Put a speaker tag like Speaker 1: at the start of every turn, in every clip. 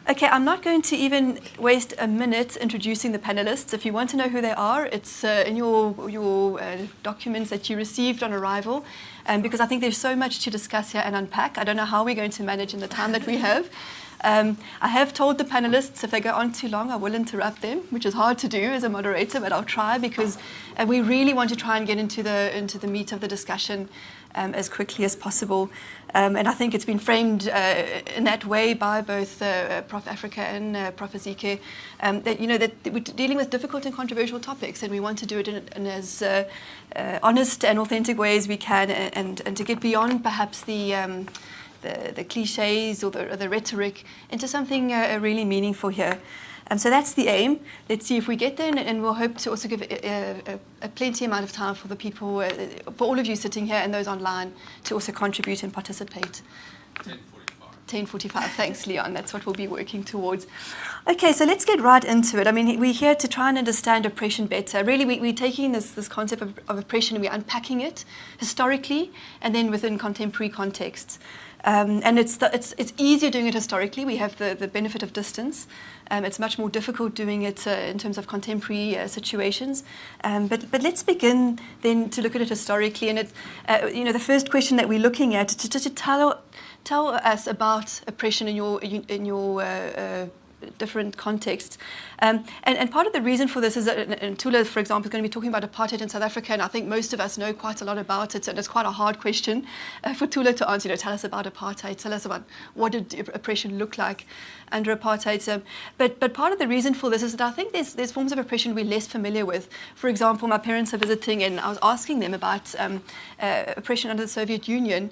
Speaker 1: Okay, I'm not going to even waste a minute introducing the panelists. If you want to know who they are, it's in your documents that you received on arrival, because I think there's so much to discuss here and unpack. I don't know how we're going to manage in the time that we have. I have told the panelists if they go on too long, I will interrupt them, which is hard to do as a moderator, but I'll try because we really want to try and get into the meat of the discussion as quickly as possible. And I think it's been framed in that way by both Prof. Africa and Prof. Ezike, that, that we're dealing with difficult and controversial topics, and we want to do it in as honest and authentic way as we can, and to get beyond perhaps the cliches or the rhetoric into something really meaningful here. So that's the aim. Let's see if we get there, and we'll hope to also give a plenty amount of time for the people, for all of you sitting here and those online, to also contribute and participate. 10:45. Thanks, Leon. That's what we'll be working towards. Okay, so let's get right into it. I mean, we're here to try and understand oppression better. Really, we're taking this concept of oppression and we're unpacking it historically and then within contemporary contexts. And it's easier doing it historically. We have the benefit of distance. It's much more difficult doing it in terms of contemporary situations. But let's begin then to look at it historically. And the first question that we're looking at to tell us about oppression in your different contexts. And part of the reason for this is that, and Thula, for example, is going to be talking about apartheid in South Africa, and I think most of us know quite a lot about it, and it's quite a hard question for Thula to answer. Tell us about apartheid, tell us about what did oppression look like under apartheid. But part of the reason for this is that I think there's forms of oppression we're less familiar with. For example, my parents are visiting, and I was asking them about oppression under the Soviet Union,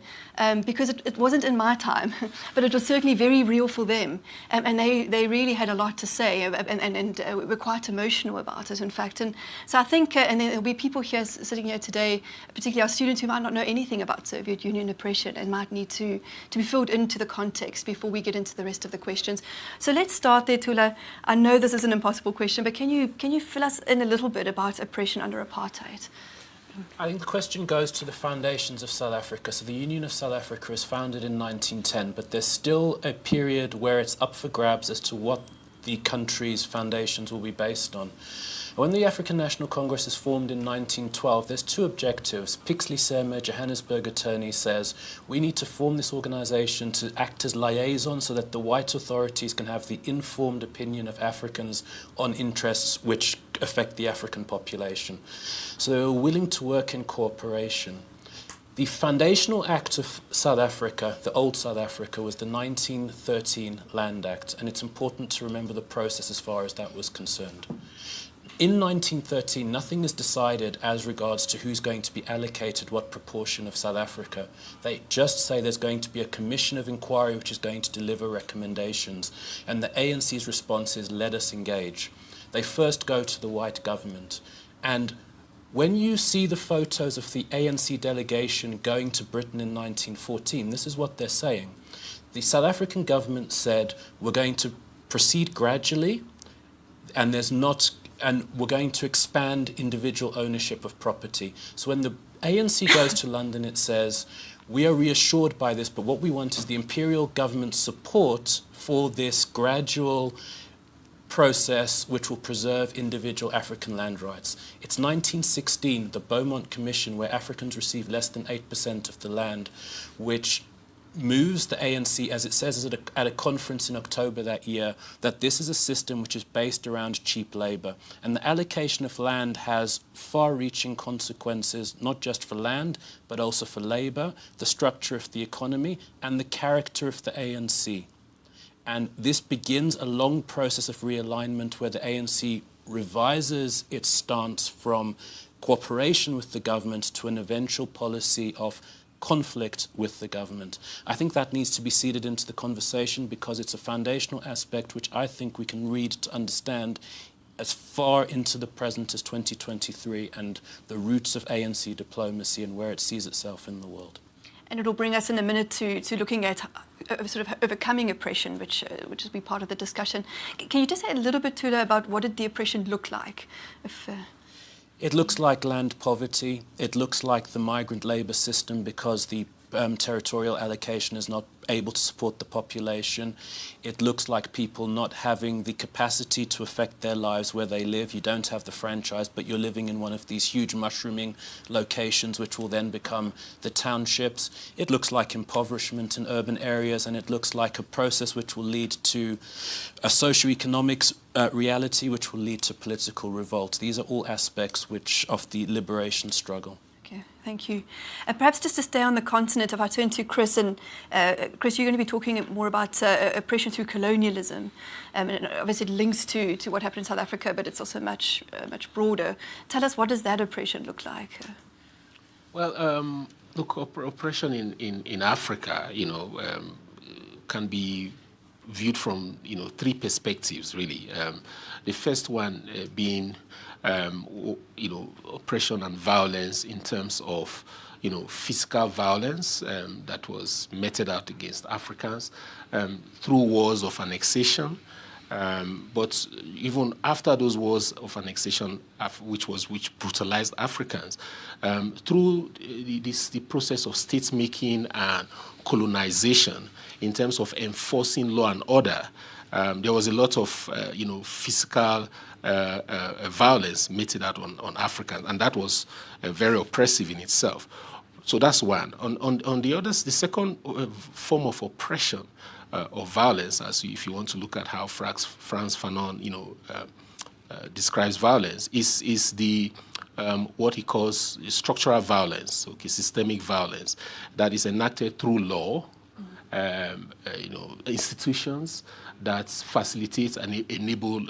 Speaker 1: because it wasn't in my time, but it was certainly very real for them, and they really had a lot to say, and were quite emotional about it, in fact. And so I think, and there'll be people here sitting here today, particularly our students who might not know anything about Soviet Union oppression and might need to be filled into the context before we get into the rest of the questions. So let's start there, Thula. I know this is an impossible question, but can you fill us in a little bit about oppression under apartheid?
Speaker 2: I think the question goes to the foundations of South Africa. So the Union of South Africa is founded in 1910, but there's still a period where it's up for grabs as to what the country's foundations will be based on. When the African National Congress is formed in 1912, there's two objectives. Pixley Sema, Johannesburg attorney, says we need to form this organization to act as liaison so that the white authorities can have the informed opinion of Africans on interests which affect the African population. So they were willing to work in cooperation. The foundational act of South Africa, the old South Africa, was the 1913 Land Act, and it's important to remember the process as far as that was concerned. In 1913, nothing is decided as regards to who's going to be allocated what proportion of South Africa. They just say there's going to be a commission of inquiry which is going to deliver recommendations, and the ANC's response is, let us engage. They first go to the white government, and when you see the photos of the ANC delegation going to Britain in 1914, this is what they're saying. The South African government said, we're going to proceed gradually, and we're going to expand individual ownership of property. So when the ANC goes to London, it says, we are reassured by this, but what we want is the imperial government's support for this gradual process which will preserve individual African land rights. It's 1916, the Beaumont Commission, where Africans receive less than 8% of the land, which moves the ANC, as it says at a conference in October that year, that this is a system which is based around cheap labour. And the allocation of land has far-reaching consequences, not just for land, but also for labour, the structure of the economy, and the character of the ANC. And this begins a long process of realignment where the ANC revises its stance from cooperation with the government to an eventual policy of conflict with the government. I think that needs to be seeded into the conversation because it's a foundational aspect which I think we can read to understand as far into the present as 2023 and the roots of ANC diplomacy and where it sees itself in the world.
Speaker 1: And it'll bring us in a minute to looking at sort of overcoming oppression, which has been part of the discussion. Can you just say a little bit, Thula, about what did the oppression look like?
Speaker 2: It looks like land poverty. It looks like the migrant labour system because the territorial allocation is not able to support the population. It looks like people not having the capacity to affect their lives where they live. You don't have the franchise, but you're living in one of these huge mushrooming locations, which will then become the townships. It looks like impoverishment in urban areas, and it looks like a process which will lead to a socio-economic reality, which will lead to political revolt. These are all aspects of the liberation struggle.
Speaker 1: Okay, thank you. Perhaps just to stay on the continent, if I turn to Chris, and Chris, you're going to be talking more about oppression through colonialism. And obviously it links to what happened in South Africa, but it's also much broader. Tell us, what does that oppression look like?
Speaker 3: Well, look, oppression in Africa, can be viewed from, three perspectives, really. The first one being oppression and violence in terms of, physical violence that was meted out against Africans through wars of annexation. But even after those wars of annexation, which brutalized Africans, through the process of state-making and colonization in terms of enforcing law and order, there was a lot of, physical violence meted out on Africans, and that was very oppressive in itself. So that's one. On the others, the second form of oppression or violence, if you want to look at how Frantz Fanon, describes violence, is the what he calls structural violence, systemic violence that is enacted through law, institutions that facilitate and enable,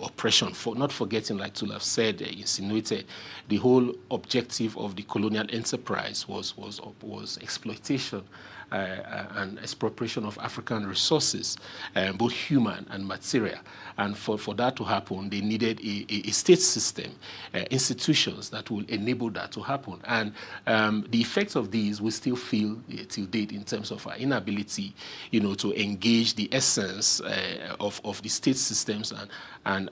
Speaker 3: oppression. Not forgetting, like Thula said, insinuated, the whole objective of the colonial enterprise was exploitation and expropriation of African resources, both human and material. And for that to happen, they needed a state system, institutions that will enable that to happen. And the effects of these we still feel till date in terms of our inability, to engage the essence of the state systems and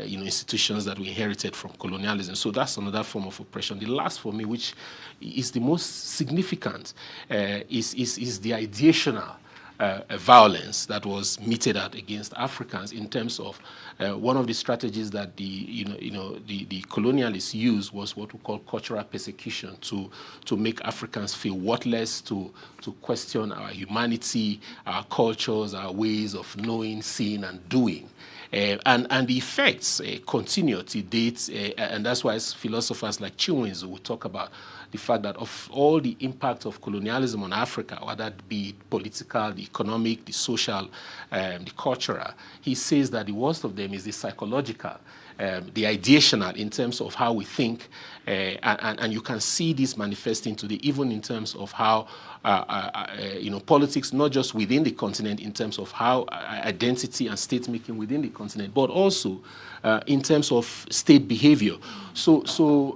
Speaker 3: institutions that we inherited from colonialism. So that's another form of oppression. The last for me, which is the most significant, is the ideational violence that was meted out against Africans in terms of one of the strategies that the colonialists used was what we call cultural persecution, to make Africans feel worthless, to question our humanity, our cultures, our ways of knowing, seeing, and doing. And the effects continue to date, and that's why philosophers like Chiwenzo will talk about the fact that of all the impact of colonialism on Africa, whether it be political, the economic, the social, the cultural, he says that the worst of them is the psychological, the ideational in terms of how we think, and you can see this manifesting today, even in terms of how politics, not just within the continent, in terms of how identity and state making within the continent, but also in terms of state behavior. So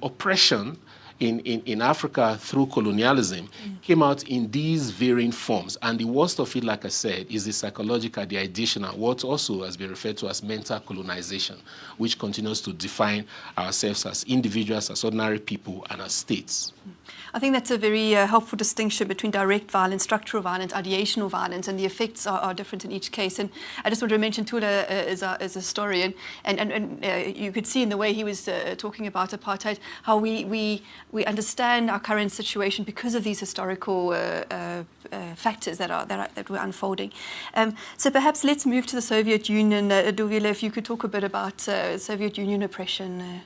Speaker 3: oppression in Africa through colonialism came out in these varying forms. And the worst of it, like I said, is the psychological, the ideational, what also has been referred to as mental colonization, which continues to define ourselves as individuals, as ordinary people, and as states.
Speaker 1: I think that's a very helpful distinction between direct violence, structural violence, ideational violence, and the effects are different in each case. And I just want to mention Thula is a historian, and you could see in the way he was talking about apartheid how we understand our current situation because of these historical factors that were unfolding. So perhaps let's move to the Soviet Union. Thula, if you could talk a bit about Soviet Union oppression.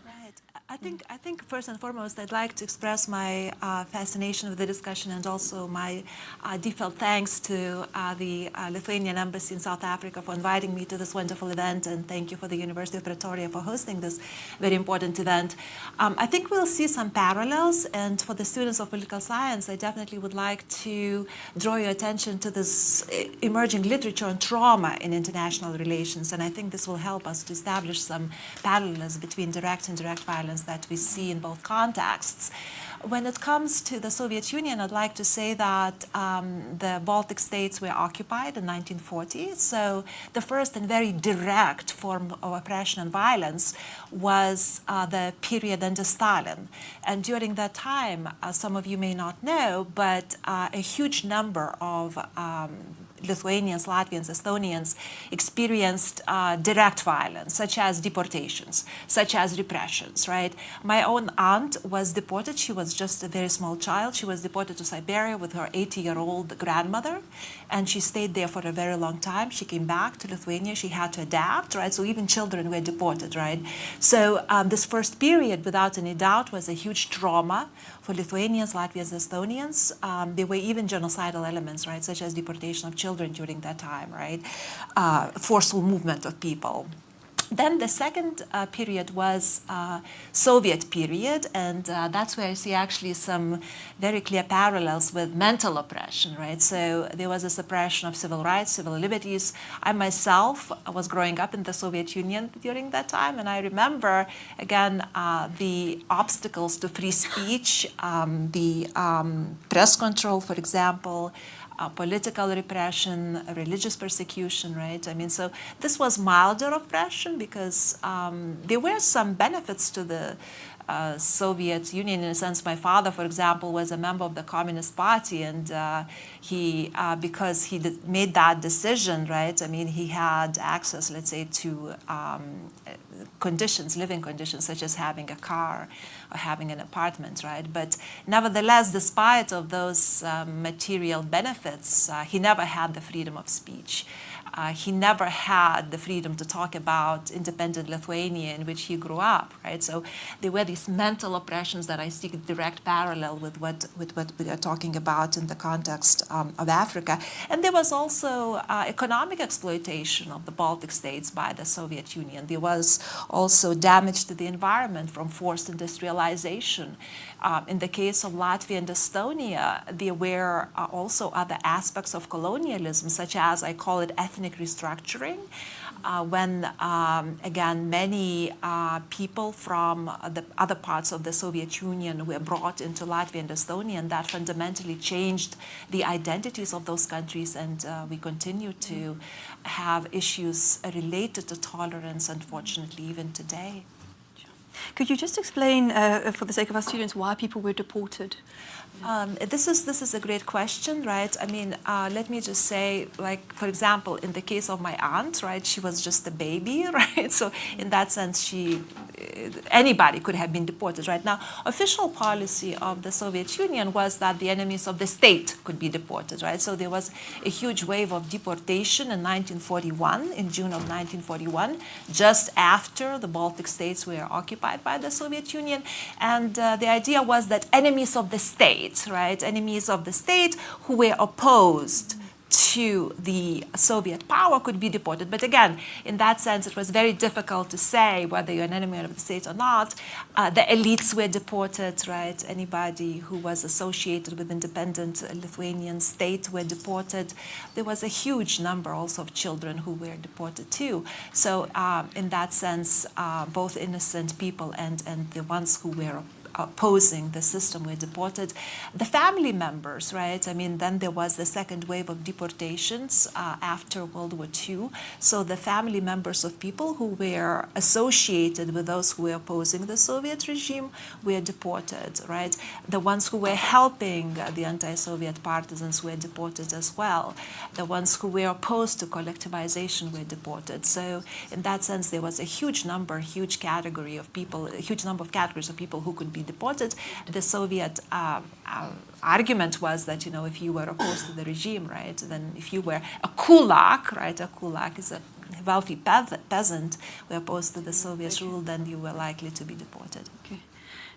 Speaker 4: I think first and foremost, I'd like to express my fascination with the discussion and also my deepfelt thanks to the Lithuanian Embassy in South Africa for inviting me to this wonderful event, and thank you for the University of Pretoria for hosting this very important event. I think we'll see some parallels, and for the students of political science, I definitely would like to draw your attention to this emerging literature on trauma in international relations, and I think this will help us to establish some parallels between direct and indirect violence violence that we see in both contexts. When it comes to the Soviet Union, I'd like to say that the Baltic states were occupied in 1940. So the first and very direct form of oppression and violence was the period under Stalin. And during that time, some of you may not know, but a huge number of Lithuanians, Latvians, Estonians experienced direct violence, such as deportations, such as repressions, right? My own aunt was deported. She was just a very small child. She was deported to Siberia with her 80-year-old grandmother, and she stayed there for a very long time. She came back to Lithuania. She had to adapt, right? So even children were deported, right? So this first period, without any doubt, was a huge trauma for Lithuanians, Latvians, Estonians. There were even genocidal elements, right, such as deportation of children during that time, right? Forceful movement of people. Then the second period was Soviet period, and that's where I see actually some very clear parallels with mental oppression, right? So there was a suppression of civil rights, civil liberties. I myself was growing up in the Soviet Union during that time, and I remember, again, the obstacles to free speech, the press control, for example, political repression, religious persecution, right? I mean, so this was milder oppression because there were some benefits to the Soviet Union. In a sense, my father, for example, was a member of the Communist Party, and he, because he made that decision, right? I mean, he had access, let's say, to conditions, living conditions, such as having a car or having an apartment, right? But nevertheless, despite of those material benefits, he never had the freedom of speech. He never had the freedom to talk about independent Lithuania in which he grew up, right? So there were these mental oppressions that I see a direct parallel with what we are talking about in the context of Africa. And there was also economic exploitation of the Baltic states by the Soviet Union. There was also damage to the environment from forced industrialization. In the case of Latvia and Estonia, there were also other aspects of colonialism, such as, I call it, ethnic restructuring, when, again, many people from the other parts of the Soviet Union were brought into Latvia and Estonia, and that fundamentally changed the identities of those countries, and we continue to have issues related to tolerance, unfortunately, even today.
Speaker 1: Could you just explain, for the sake of our students, why people were deported?
Speaker 4: This is a great question, right? I mean, let me just say, like, for example, in the case of my aunt, right, she was just a baby, right? So in that sense, anybody could have been deported, right? Now, official policy of the Soviet Union was that the enemies of the state could be deported, right? So there was a huge wave of deportation in 1941, in June of 1941, just after the Baltic states were occupied by the Soviet Union. And the idea was that enemies of the state, right, enemies of the state who were opposed to the Soviet power could be deported. But again, in that sense, it was very difficult to say whether you're an enemy of the state or not. The elites were deported, right? Anybody who was associated with independent Lithuanian state were deported. There was a huge number also of children who were deported too. So in that sense, both innocent people and the ones who were opposing the system were deported. The family members, right? I mean, then there was the second wave of deportations after World War II. So the family members of people who were associated with those who were opposing the Soviet regime were deported, right? The ones who were helping the anti-Soviet partisans were deported as well. The ones who were opposed to collectivization were deported. So in that sense, there was a huge number, huge category of people, a huge number of categories of people who could be deported. The Soviet argument was that, you know, if you were opposed to the regime, right, then if you were a kulak, right, a kulak is a wealthy peasant who opposed to the Soviet rule, then you were likely to be deported.
Speaker 1: Okay.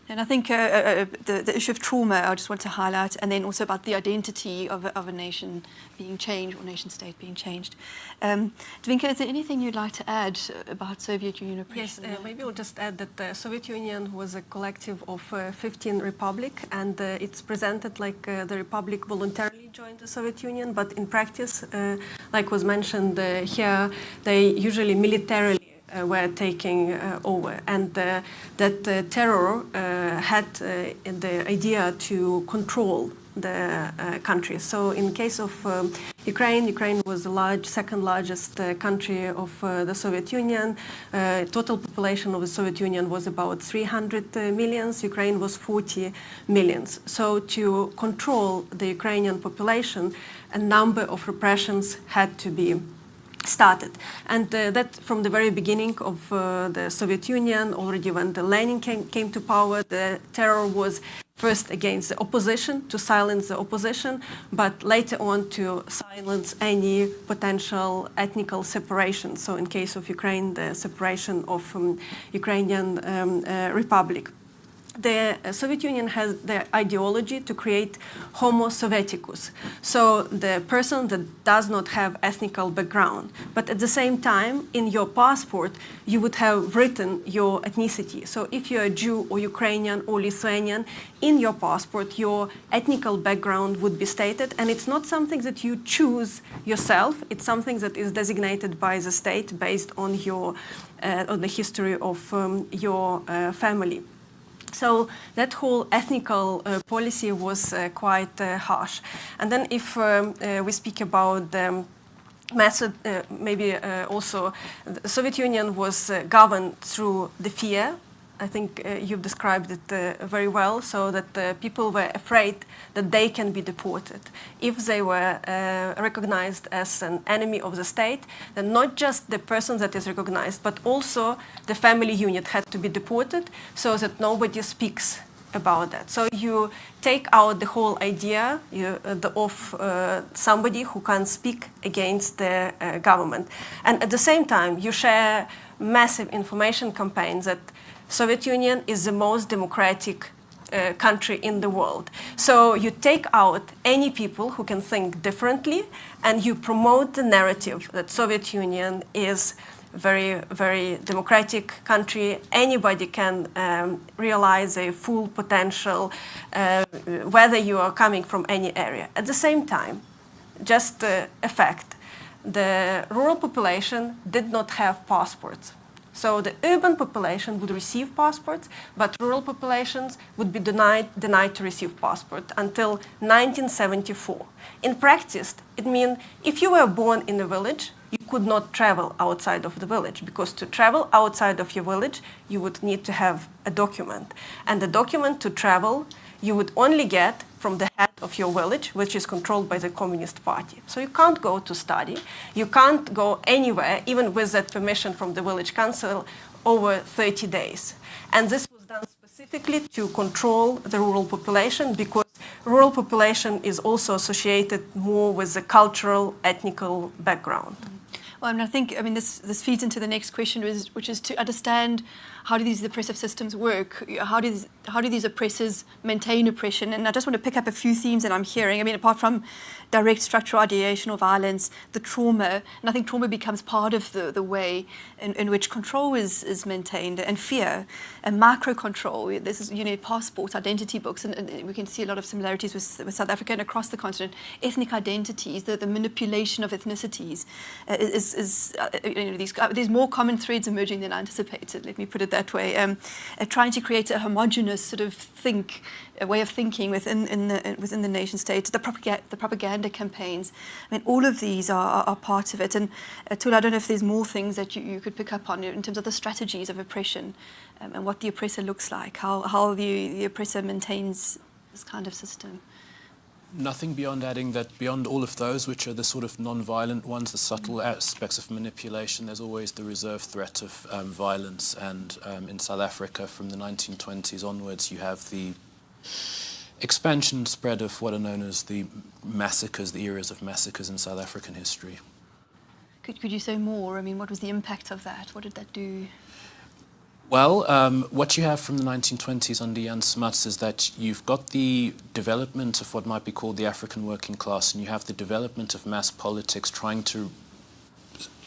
Speaker 1: And I think the issue of trauma, I just want to highlight, and then also about the identity of a nation being changed, or nation state being changed. Dvinka, is there anything you'd like to add about Soviet Union oppression?
Speaker 5: Yes, maybe I'll just add that the Soviet Union was a collective of 15 republics, and it's presented like the republic voluntarily joined the Soviet Union, but in practice, like was mentioned here, they usually militarily were taking over, and that terror had the idea to control the country. So in case of Ukraine was the second largest country of the Soviet Union. Total population of the Soviet Union was about 300 millions. Ukraine was 40 millions. So to control the Ukrainian population, a number of repressions had to be started. And that from the very beginning of the Soviet Union, already when the Lenin came to power, the terror was first against the opposition, to silence the opposition, but later on to silence any potential ethnical separation. So in case of Ukraine, the separation of Ukrainian Republic. The Soviet Union has the ideology to create homo sovieticus, so the person that does not have ethnical background, but at the same time in your passport you would have written your ethnicity. So if you're a Jew or Ukrainian or Lithuanian, in your passport your ethnical background would be stated, and it's not something that you choose yourself, it's something that is designated by the state based on your on the history of your family. So that whole ethnical policy was quite harsh. And then if we speak about the method, maybe also the Soviet Union was governed through the fear. I think you've described it very well, so that people were afraid that they can be deported. If they were recognized as an enemy of the state, then not just the person that is recognized, but also the family unit had to be deported, so that nobody speaks about that. So you take out the whole idea of somebody who can speak against the government. And at the same time, you share massive information campaigns that Soviet Union is the most democratic country in the world. So you take out any people who can think differently, and you promote the narrative that Soviet Union is very, very democratic country. Anybody can realize a full potential, whether you are coming from any area. At the same time, just a fact, the rural population did not have passports. So the urban population would receive passports, but rural populations would be denied to receive passport until 1974. In practice, it means if you were born in a village, you could not travel outside of the village, because to travel outside of your village, you would need to have a document. And the document to travel, you would only get from the head of your village, which is controlled by the Communist Party. So you can't go to study, you can't go anywhere, even with that permission from the village council, over 30 days. And this was done specifically to control the rural population, because rural population is also associated more with the cultural, ethnical background.
Speaker 1: Well, I think this feeds into the next question, which is to understand how do these oppressive systems work? How do these oppressors maintain oppression? And I just want to pick up a few themes that I'm hearing. I mean, apart from direct structural ideation or violence, the trauma, and I think trauma becomes part of the way in which control is maintained, and fear, and macro control. This is, passports, identity books, and we can see a lot of similarities with South Africa and across the continent. Ethnic identities, the manipulation of ethnicities, there's more common threads emerging than I anticipated. Let me put it that way. Trying to create a homogenous sort of a way of thinking within the nation state. The propaganda campaigns. I mean, all of these are part of it. And Thula, I don't know if there's more things that you could pick up on in terms of the strategies of oppression and what the oppressor looks like, how the oppressor maintains this kind of system.
Speaker 2: Nothing beyond adding that beyond all of those, which are the sort of non-violent ones, the subtle aspects of manipulation, there's always the reserve threat of violence. And in South Africa, from the 1920s onwards, you have the expansion and spread of what are known as the massacres, the eras of massacres in South African history.
Speaker 1: Could you say more? I mean, what was the impact of that? What did that do?
Speaker 2: Well, what you have from the 1920s under Jan Smuts is that you've got the development of what might be called the African working class, and you have the development of mass politics trying to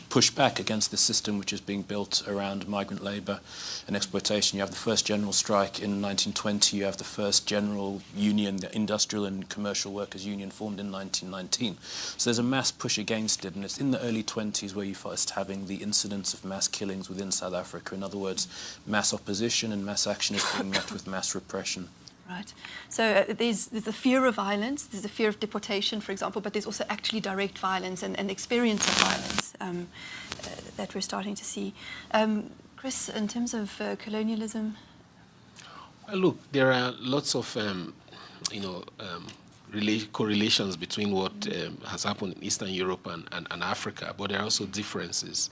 Speaker 2: push back against the system which is being built around migrant labour and exploitation. You have the first general strike in 1920, you have the first general union, the Industrial and Commercial Workers Union, formed in 1919. So there's a mass push against it, and it's in the early 20s where you first having the incidents of mass killings within South Africa. In other words, mass opposition and mass action is being met with mass repression.
Speaker 1: Right. So there's the fear of violence, there's the fear of deportation, for example, but there's also actually direct violence and experience of violence that we're starting to see. Chris, in terms of colonialism?
Speaker 3: Well, look, there are lots of, correlations between what has happened in Eastern Europe and Africa, but there are also differences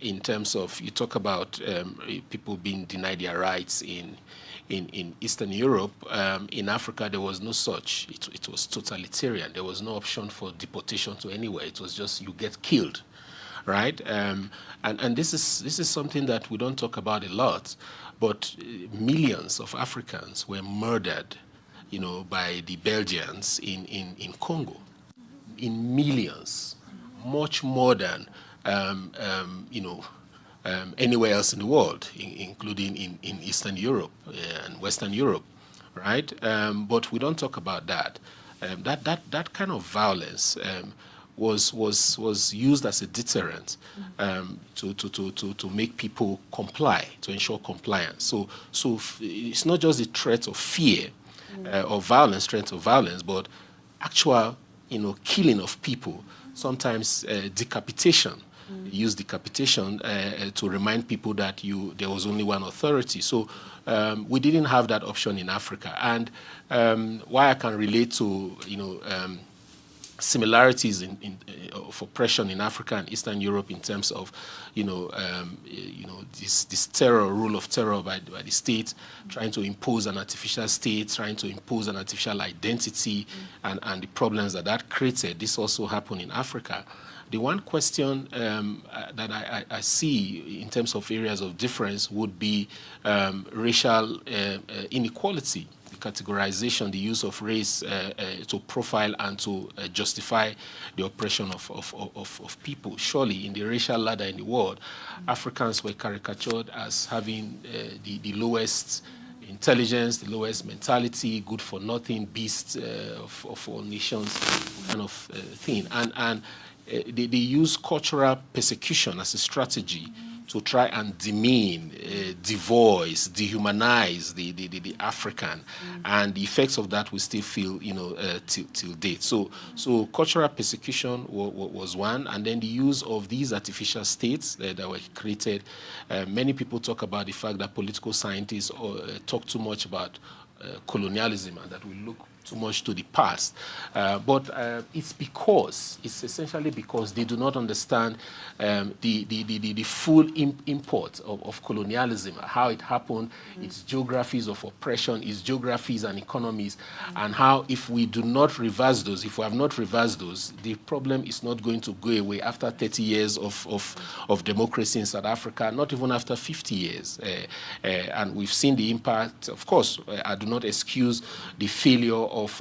Speaker 3: in terms of, you talk about people being denied their rights in Eastern Europe. In Africa, there was no such. It was totalitarian. There was no option for deportation to anywhere. It was just you get killed, right? And this is something that we don't talk about a lot, but millions of Africans were murdered, by the Belgians in Congo, in millions, much more than anywhere else in the world, including in Eastern Europe and Western Europe, right? But we don't talk about that. That kind of violence was used as a deterrent to make people comply, to ensure compliance. So it's not just the threat of fear of violence, threat of violence, but actual, killing of people. Sometimes decapitation. Use decapitation to remind people that there was only one authority. So we didn't have that option in Africa. And why I can relate to similarities of oppression in Africa and Eastern Europe in terms of this rule of terror by the state, trying to impose an artificial state, trying to impose an artificial identity, and the problems that created. This also happened in Africa. The one question that I see in terms of areas of difference would be racial inequality, the categorization, the use of race to profile and to justify the oppression of people. Surely, in the racial ladder in the world, Africans were caricatured as having the lowest intelligence, the lowest mentality, good for nothing, beasts of all nations, kind of thing. And they use cultural persecution as a strategy to try and demean, devoice, dehumanize the African, and the effects of that we still feel, till date. So cultural persecution was one, and then the use of these artificial states that were created. Many people talk about the fact that political scientists talk too much about colonialism and that we look too much to the past, but it's essentially because they do not understand the full import of colonialism, how it happened, its geographies of oppression, its geographies and economies, and how if we do not reverse those, if we have not reversed those, the problem is not going to go away after 30 years of democracy in South Africa, not even after 50 years. And we've seen the impact. Of course, I do not excuse the failure of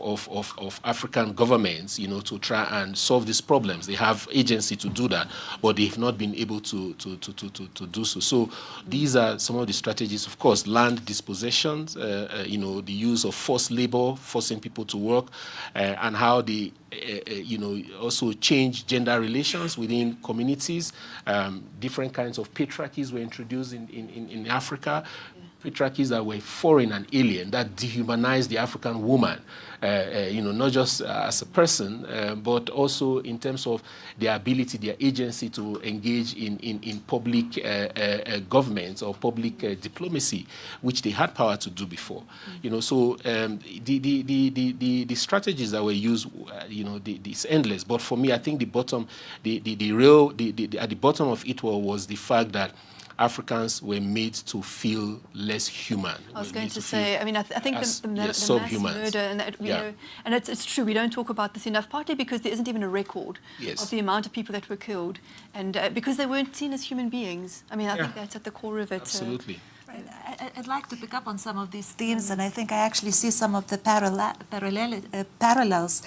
Speaker 3: African governments, to try and solve these problems. They have agency to do that, but they've not been able to do so. So these are some of the strategies. Of course, land dispossessions, the use of forced labor, forcing people to work, and how they also change gender relations within communities. Different kinds of patriarchies were introduced in Africa. Patriarchies that were foreign and alien, that dehumanized the African woman, not just as a person, but also in terms of their ability, their agency to engage in public governments or public diplomacy, which they had power to do before. So the strategies that were used, it's endless. But for me, I think at the bottom of it was the fact that Africans were made to feel less human.
Speaker 1: I was going to say, I think the mass murder, and and it's true, we don't talk about this enough, partly because there isn't even a record of the amount of people that were killed, and because they weren't seen as human beings. I think that's at the core of it.
Speaker 3: Absolutely.
Speaker 4: Right. I'd like to pick up on some of these themes, and I think I actually see some of the parallels.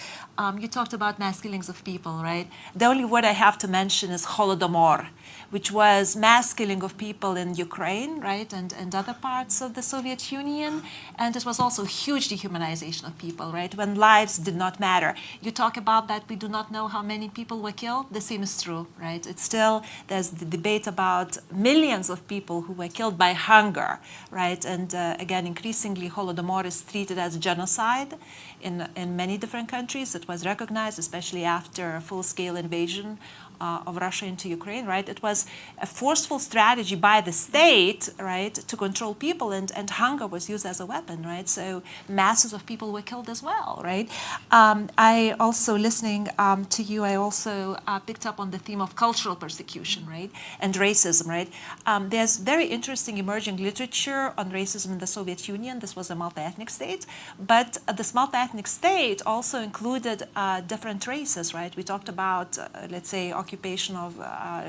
Speaker 4: You talked about mass killings of people, right? The only word I have to mention is Holodomor, which was mass killing of people in Ukraine, right, and other parts of the Soviet Union. And it was also huge dehumanization of people, right, when lives did not matter. You talk about that we do not know how many people were killed. The same is true, right? It's still, there's the debate about millions of people who were killed by hunger, right? And again, increasingly, Holodomor is treated as genocide in many different countries. It was recognized, especially after a full-scale invasion of Russia into Ukraine, right? It was a forceful strategy by the state, right, to control people, and hunger was used as a weapon, right? So masses of people were killed as well, right? I also, listening to you, I also picked up on the theme of cultural persecution, right, and racism, right? There's very interesting emerging literature on racism in the Soviet Union. This was a multi-ethnic state, but this multi-ethnic state also included different races, right? We talked about, let's say, occupation of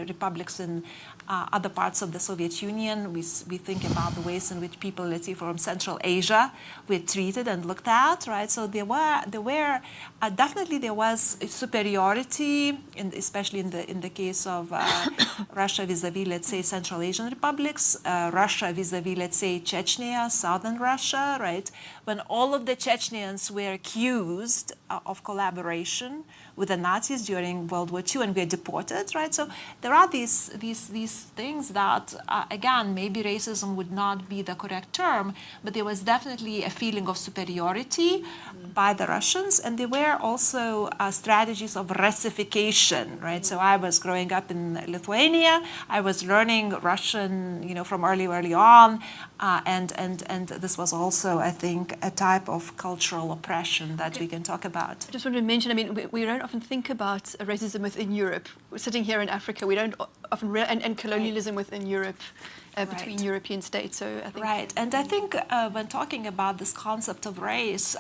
Speaker 4: republics in other parts of the Soviet Union. We think about the ways in which people, let's say, from Central Asia were treated and looked at, right? So there were definitely there was a superiority, especially in the case of Russia vis-a-vis, let's say, Central Asian republics, Russia vis-a-vis, let's say, Chechnya, southern Russia, right? When all of the Chechnyans were accused of collaboration with the Nazis during World War II and were deported, right? So there are these things that, again, maybe racism would not be the correct term, but there was definitely a feeling of superiority by the Russians, and there were also strategies of Russification, right? So I was growing up in Lithuania, I was learning Russian, from early on, and this was also, I think, a type of cultural oppression that we can talk about.
Speaker 1: I just wanted to mention, we don't often think about racism within Europe. We're sitting here in Africa, we don't often, and colonialism within Europe, between
Speaker 4: Right.
Speaker 1: European states. So I think,
Speaker 4: Right, and I think when talking about this concept of race,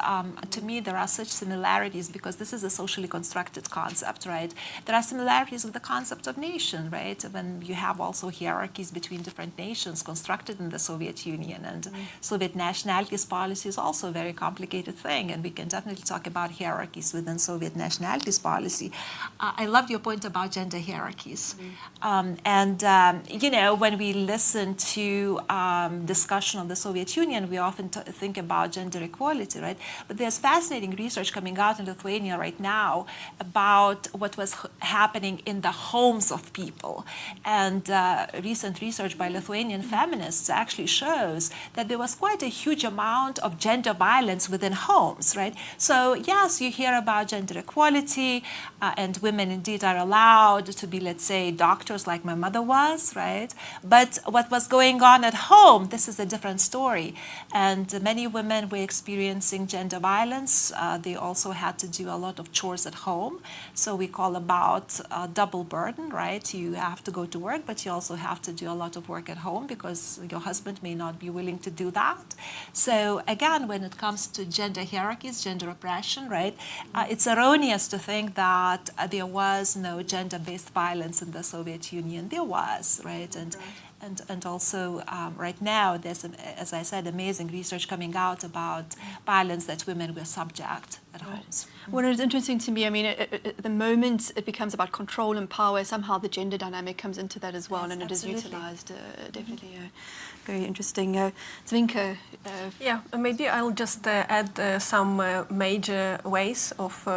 Speaker 4: to me there are such similarities because this is a socially constructed concept, right? There are similarities with the concept of nation, right? When you have also hierarchies between different nations constructed in the Soviet Union, and Soviet nationalities policy is also a very complicated thing, and we can definitely talk about hierarchies within Soviet nationalities policy. I love your point about gender hierarchies, when we listen to discussion of the Soviet Union, we often think about gender equality, right? But there's fascinating research coming out in Lithuania right now about what was happening in the homes of people. And recent research by Lithuanian feminists actually shows that there was quite a huge amount of gender violence within homes, right? So yes, you hear about gender equality, and women indeed are allowed to be, let's say, doctors like my mother was, right? But what was going on at home, this is a different story. And many women were experiencing gender violence. They also had to do a lot of chores at home. So we call about double burden, right? You have to go to work, but you also have to do a lot of work at home because your husband may not be willing to do that. So again, when it comes to gender hierarchies, gender oppression, right? It's erroneous to think that there was no gender-based violence in the Soviet Union. There was, right? And also right now there's, as I said, amazing research coming out about violence that women were subject at homes.
Speaker 1: Well, it's interesting to me, the moment it becomes about control and power, somehow the gender dynamic comes into that as well,
Speaker 4: Yes,
Speaker 1: and it
Speaker 4: absolutely.
Speaker 1: is utilised, definitely. Very interesting. Zvinka?
Speaker 5: Yeah, maybe I'll just add some major ways of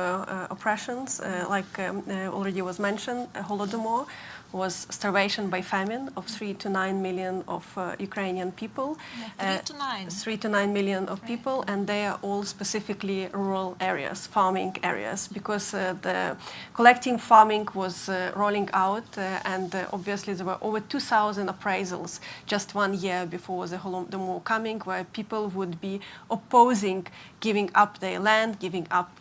Speaker 5: oppressions, like already was mentioned, Holodomor was starvation by famine of 3 to 9 million of Ukrainian people.
Speaker 4: 3 to 9.
Speaker 5: 3 to 9 million of people, and they are all specifically rural areas, farming areas, because the collecting farming was rolling out, and obviously there were over 2,000 appraisals just 1 year before the Holodomor coming, where people would be opposing giving up their land, giving up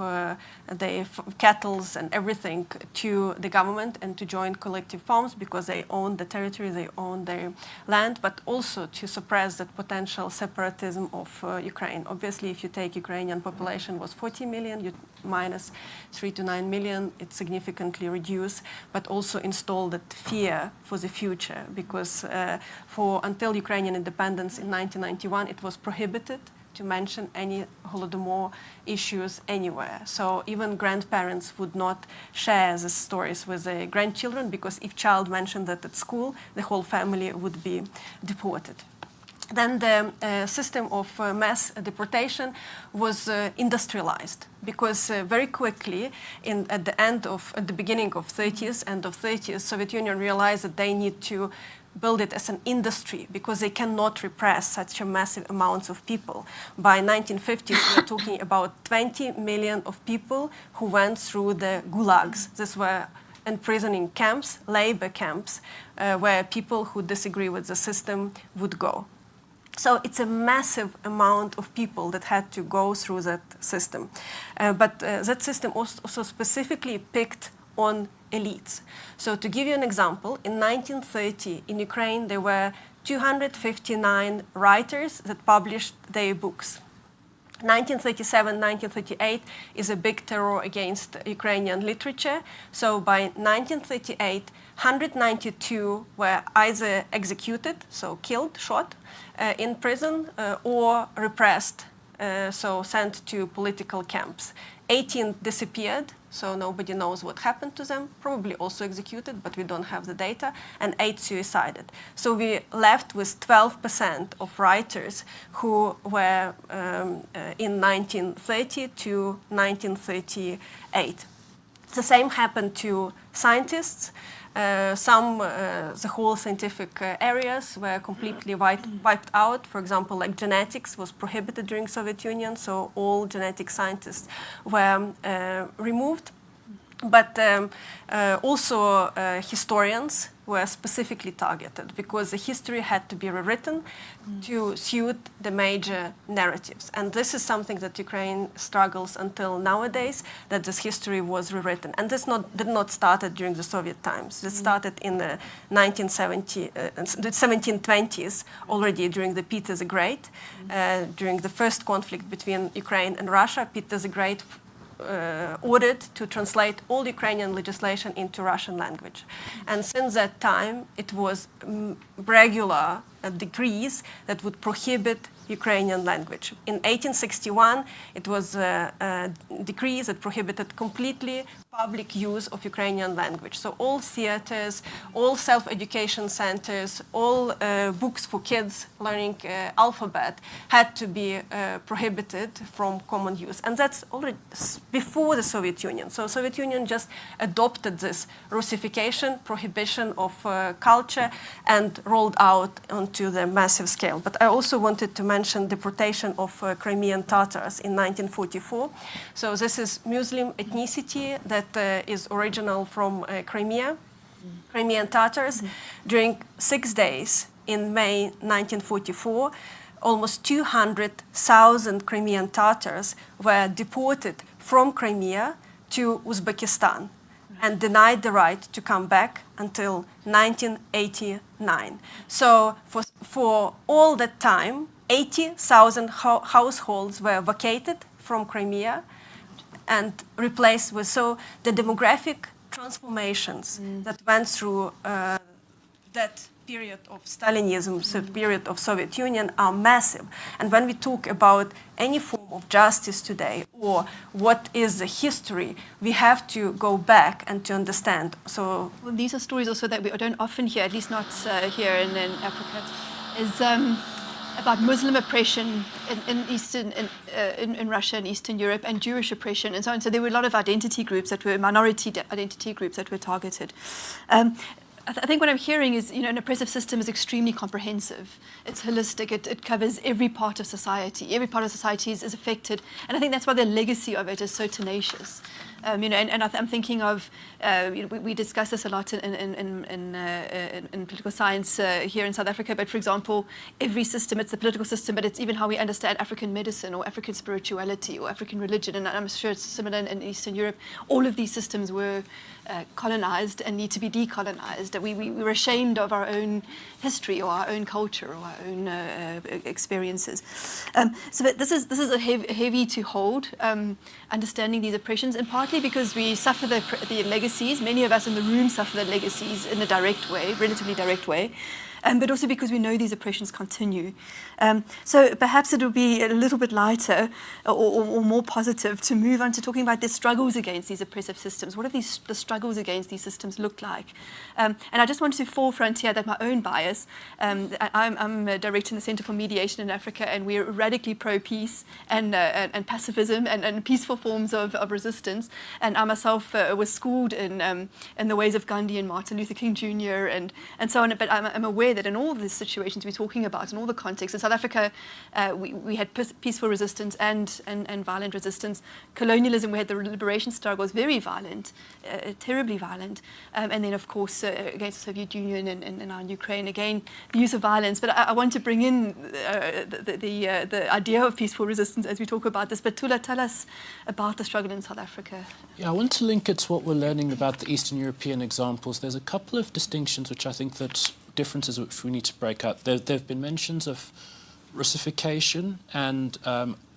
Speaker 5: their cattle and everything to the government and to join collective farming. arms because they own the territory, they own their land, but also to suppress that potential separatism of Ukraine. Obviously, if you take Ukrainian population was 40 million, you minus 3 to 9 million, it's significantly reduced, but also install that fear for the future, because until Ukrainian independence in 1991, it was prohibited to mention any Holodomor issues anywhere. So even grandparents would not share these stories with their grandchildren, because if child mentioned that at school, the whole family would be deported. Then the system of mass deportation was industrialized, because very quickly, at the beginning of 30s, end of 30s, Soviet Union realized that they need to build it as an industry, because they cannot repress such a massive amounts of people. By 1950s, we're talking about 20 million of people who went through the gulags. These were imprisoning camps, labor camps, where people who disagree with the system would go. So it's a massive amount of people that had to go through that system. But that system also specifically picked on elites. So to give you an example, in 1930 in Ukraine there were 259 writers that published their books. 1937, 1938 is a big terror against Ukrainian literature. So by 1938, 192 were either executed, so killed, shot, in prison, or repressed, so sent to political camps. 18 disappeared, so nobody knows what happened to them, probably also executed, but we don't have the data, and 8 suicided. So we left with 12% of writers who were in 1930 to 1938. The same happened to scientists. The whole scientific areas were completely wiped out. For example, like genetics was prohibited during Soviet Union, so all genetic scientists were removed. But also historians were specifically targeted, because the history had to be rewritten to suit the major narratives. And this is something that Ukraine struggles until nowadays, that this history was rewritten. And this did not start during the Soviet times. It started in the 1720s, already during the Peter the Great, during the first conflict between Ukraine and Russia. Peter the Great ordered to translate all Ukrainian legislation into Russian language. And since that time, it was regular decrees that would prohibit Ukrainian language. In 1861, it was decrees that prohibited completely public use of Ukrainian language. So all theaters, all self-education centers, all books for kids learning alphabet had to be prohibited from common use. And that's already before the Soviet Union. So Soviet Union just adopted this Russification, prohibition of culture, and rolled out onto the massive scale. But I also wanted to mention deportation of Crimean Tatars in 1944. So this is Muslim ethnicity that is original from Crimea, Crimean Tatars. During 6 days in May 1944, almost 200,000 Crimean Tatars were deported from Crimea to Uzbekistan and denied the right to come back until 1989. So for all that time, 80,000 households were vacated from Crimea and replaced with, so the demographic transformations that went through that period of Stalinism, so period of Soviet Union, are massive. And when we talk about any form of justice today, or what is the history, we have to go back and to understand. So
Speaker 1: well, these are stories also that we don't often hear, at least not here in Africa, is about Muslim oppression in Russia and Eastern Europe, and Jewish oppression and so on. So there were a lot of identity groups that were minority identity groups that were targeted. I think what I'm hearing is, an oppressive system is extremely comprehensive. It's holistic. It covers every part of society. Every part of society is affected. And I think that's why the legacy of it is so tenacious. And I'm thinking of, we discuss this a lot in political science here in South Africa, but for example, every system, it's the political system, but it's even how we understand African medicine or African spirituality or African religion, and I'm sure it's similar in Eastern Europe. All of these systems were colonized and need to be decolonized. We were ashamed of our own history or our own culture or our own experiences. But this is a heavy to hold, understanding these oppressions, and partly because we suffer the legacies. Many of us in the room suffer the legacies in a direct way, relatively direct way. But also because we know these oppressions continue. So perhaps it will be a little bit lighter or more positive to move on to talking about the struggles against these oppressive systems. What do the struggles against these systems look like? And I just want to forefront here that my own bias, I'm a director in the Center for Mediation in Africa, and we're radically pro-peace and pacifism and peaceful forms of resistance. And I myself was schooled in the ways of Gandhi and Martin Luther King Jr. and so on. But I'm aware that in all these situations we're talking about, in all the contexts, in South Africa, we had peaceful resistance and violent resistance. Colonialism, we had the liberation struggle, was very violent, terribly violent. And then, of course, against the Soviet Union and now in Ukraine, again, the use of violence. But I want to bring in the idea of peaceful resistance as we talk about this. But Thula, tell us about the struggle in South Africa.
Speaker 2: Yeah, I want to link it to what we're learning about the Eastern European examples. There's a couple of distinctions which I think that differences which we need to break out. There have been mentions of Russification and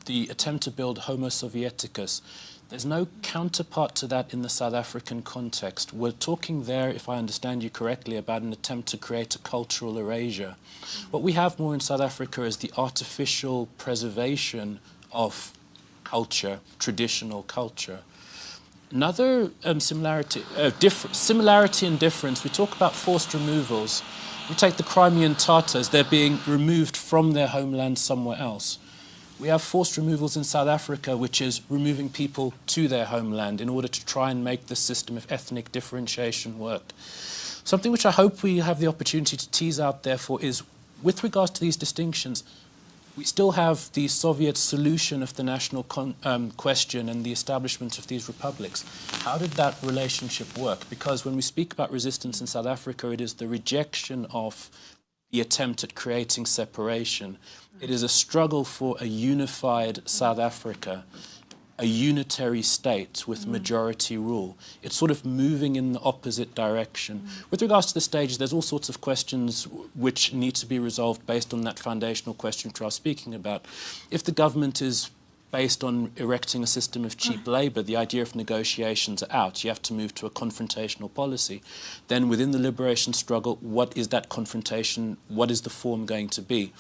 Speaker 2: the attempt to build Homo Sovieticus. There's no counterpart to that in the South African context. We're talking there, if I understand you correctly, about an attempt to create a cultural erasure. What we have more in South Africa is the artificial preservation of culture, traditional culture. Another similarity and difference, we talk about forced removals. We take the Crimean Tatars, they're being removed from their homeland somewhere else. We have forced removals in South Africa, which is removing people to their homeland in order to try and make the system of ethnic differentiation work. Something which I hope we have the opportunity to tease out, therefore, is with regards to these distinctions, we still have the Soviet solution of the national question and the establishment of these republics. How did that relationship work? Because when we speak about resistance in South Africa, it is the rejection of the attempt at creating separation. It is a struggle for a unified South Africa, a unitary state with majority rule. It's sort of moving in the opposite direction. With regards to the stages, there's all sorts of questions which need to be resolved based on that foundational question which I was speaking about. If the government is based on erecting a system of cheap labour, the idea of negotiations are out. You have to move to a confrontational policy. Then within the liberation struggle, what is that confrontation? What is the form going to be?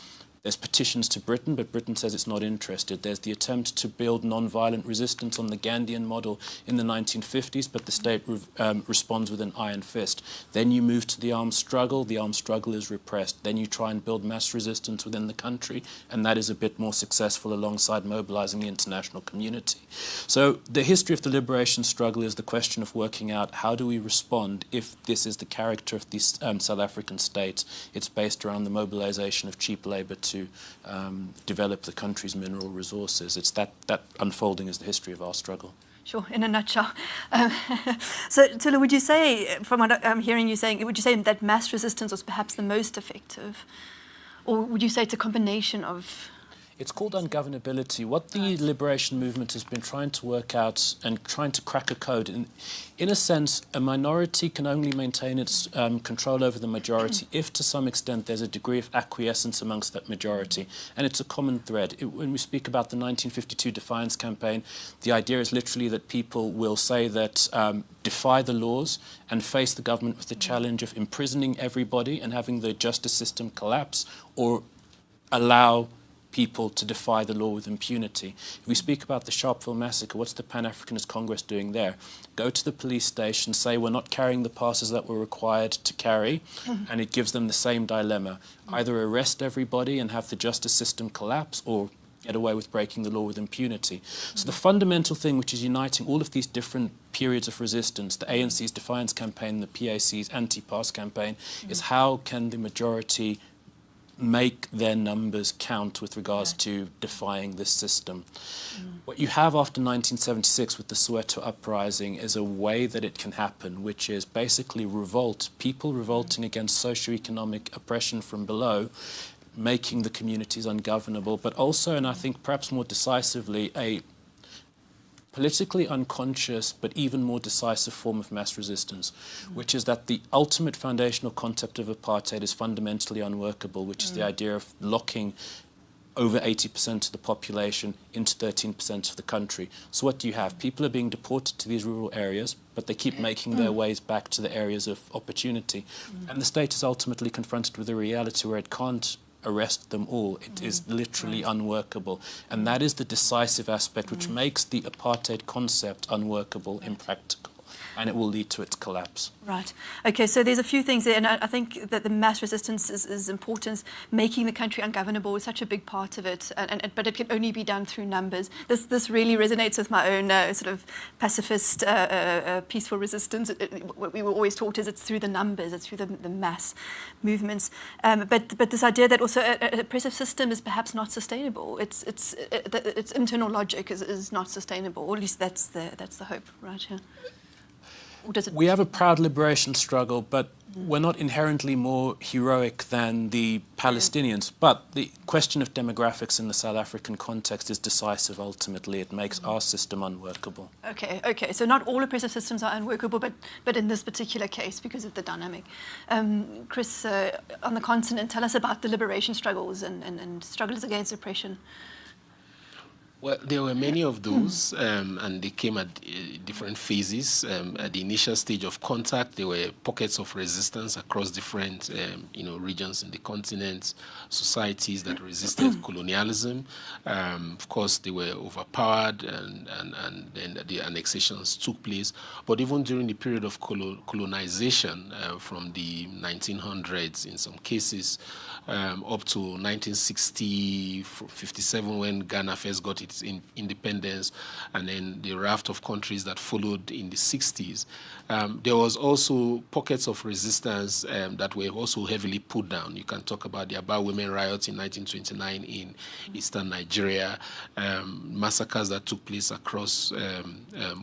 Speaker 2: There's petitions to Britain, but Britain says it's not interested. There's the attempt to build non-violent resistance on the Gandhian model in the 1950s, but the state responds with an iron fist. Then you move to the armed struggle. The armed struggle is repressed. Then you try and build mass resistance within the country, and that is a bit more successful alongside mobilizing the international community. So the history of the liberation struggle is the question of working out how do we respond if this is the character of the South African state. It's based around the mobilization of cheap labor to develop the country's mineral resources. It's that unfolding is the history of our struggle.
Speaker 1: Sure, in a nutshell. So, Thula, would you say, from what I'm hearing you saying, would you say that mass resistance was perhaps the most effective? Or would you say it's a combination of...
Speaker 2: It's called ungovernability. What the liberation movement has been trying to work out and trying to crack a code, in a sense, a minority can only maintain its control over the majority if to some extent there's a degree of acquiescence amongst that majority. And it's a common thread. When we speak about the 1952 Defiance Campaign, the idea is literally that people will say that defy the laws and face the government with the challenge of imprisoning everybody and having the justice system collapse, or allow people to defy the law with impunity. If we speak about the Sharpeville massacre, what's the Pan-Africanist Congress doing there? Go to the police station, say we're not carrying the passes that we're required to carry, and it gives them the same dilemma. Either arrest everybody and have the justice system collapse, or get away with breaking the law with impunity. So the fundamental thing which is uniting all of these different periods of resistance, the ANC's Defiance Campaign, the PAC's Anti-Pass Campaign, is how can the majority make their numbers count with regards to defying this system. What you have after 1976 with the Soweto uprising is a way that it can happen, which is basically revolt, people revolting against socio-economic oppression from below, making the communities ungovernable, but also, and I think perhaps more decisively, a politically unconscious but even more decisive form of mass resistance, which is that the ultimate foundational concept of apartheid is fundamentally unworkable, which is the idea of locking over 80% of the population into 13% of the country. So what do you have? People are being deported to these rural areas, but they keep making their ways back to the areas of opportunity. And the state is ultimately confronted with a reality where it can't arrest them all. It is literally unworkable. And that is the decisive aspect which makes the apartheid concept unworkable, impractical, and it will lead to its collapse.
Speaker 1: Right. Okay, so there's a few things there, and I think that the mass resistance is important. Making the country ungovernable is such a big part of it, but it can only be done through numbers. This really resonates with my own sort of pacifist, peaceful resistance. What we were always taught is it's through the numbers, it's through the mass movements. But this idea that also an oppressive system is perhaps not sustainable. Its internal logic is not sustainable, or at least that's the hope, right here.
Speaker 2: We have a proud liberation struggle, but we're not inherently more heroic than the Palestinians. But the question of demographics in the South African context is decisive ultimately. It makes our system unworkable.
Speaker 1: Okay. So not all oppressive systems are unworkable, but in this particular case, because of the dynamic. Chris, on the continent, tell us about the liberation struggles and struggles against oppression.
Speaker 3: Well, there were many of those, and they came at different phases. At the initial stage of contact, there were pockets of resistance across different, regions in the continent, societies that resisted colonialism. Of course, they were overpowered, and then the annexations took place. But even during the period of colonization, from the 1900s in some cases, up to 1960, 57, when Ghana first got its independence, and then the raft of countries that followed in the 60s. There was also pockets of resistance that were also heavily put down. You can talk about the Aba women riots in 1929 in eastern Nigeria, massacres that took place across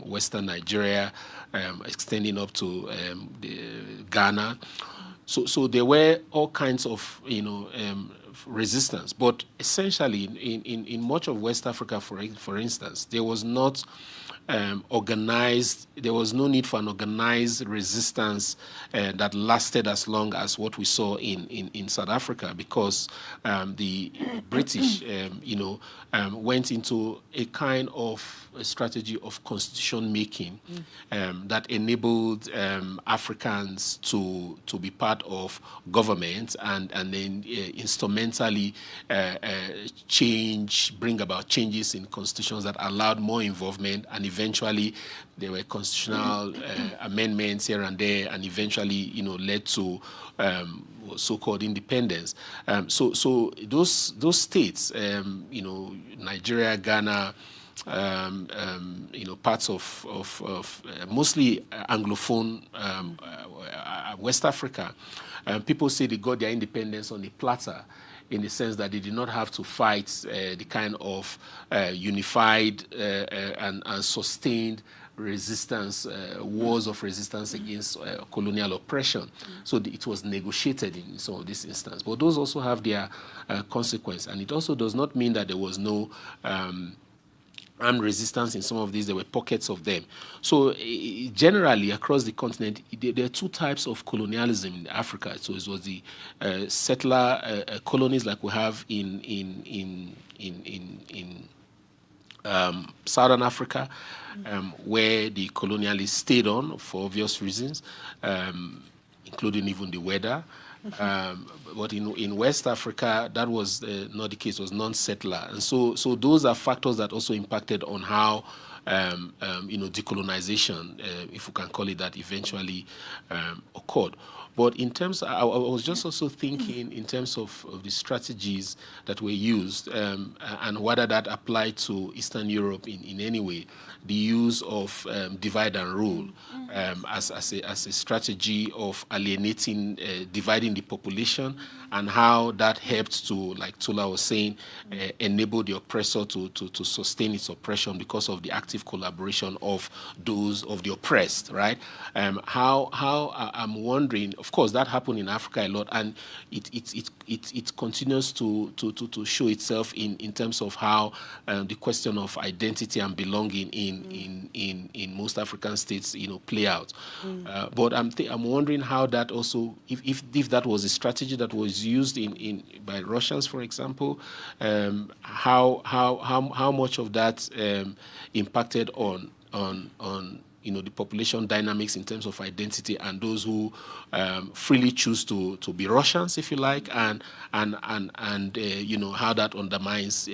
Speaker 3: western Nigeria, extending up to Ghana. So there were all kinds of, resistance. But essentially, in much of West Africa, for instance, there was not organized, there was no need for an organized resistance that lasted as long as what we saw in South Africa, because the British, went into a kind of a strategy of constitution making that enabled Africans to be part of government and then instrumentally bring about changes in constitutions that allowed more involvement, and eventually there were constitutional amendments here and there, and eventually led to so-called independence. So those states, Nigeria, Ghana, parts of mostly Anglophone West Africa, people say they got their independence on a platter, in the sense that they did not have to fight the kind of unified and sustained resistance, wars of resistance against colonial oppression. So it was negotiated in some of these instances. But those also have their consequence. And it also does not mean that there was no armed resistance in some of these. There were pockets of them. So generally, across the continent, there are two types of colonialism in Africa. So it was the settler colonies, like we have in Southern Africa, where the colonialists stayed on for obvious reasons, including even the weather. But in West Africa, that was not the case. It was non-settler, and so those are factors that also impacted on how decolonization, if we can call it that, eventually occurred. But in terms, I was just also thinking in terms of the strategies that were used and whether that applied to Eastern Europe in any way. The use of divide and rule as a strategy of alienating, dividing the population, and how that helped to, like Thula was saying, enable the oppressor to sustain its oppression because of the active collaboration of those of the oppressed, right? How I'm wondering, of course, that happened in Africa a lot, and it continues to show itself in terms of how the question of identity and belonging in most African states, play out. But I'm wondering how that also, if that was a strategy that was used by Russians, for example, how much of that impacted on the population dynamics in terms of identity, and those who freely choose to be Russians, if you like, and how that undermines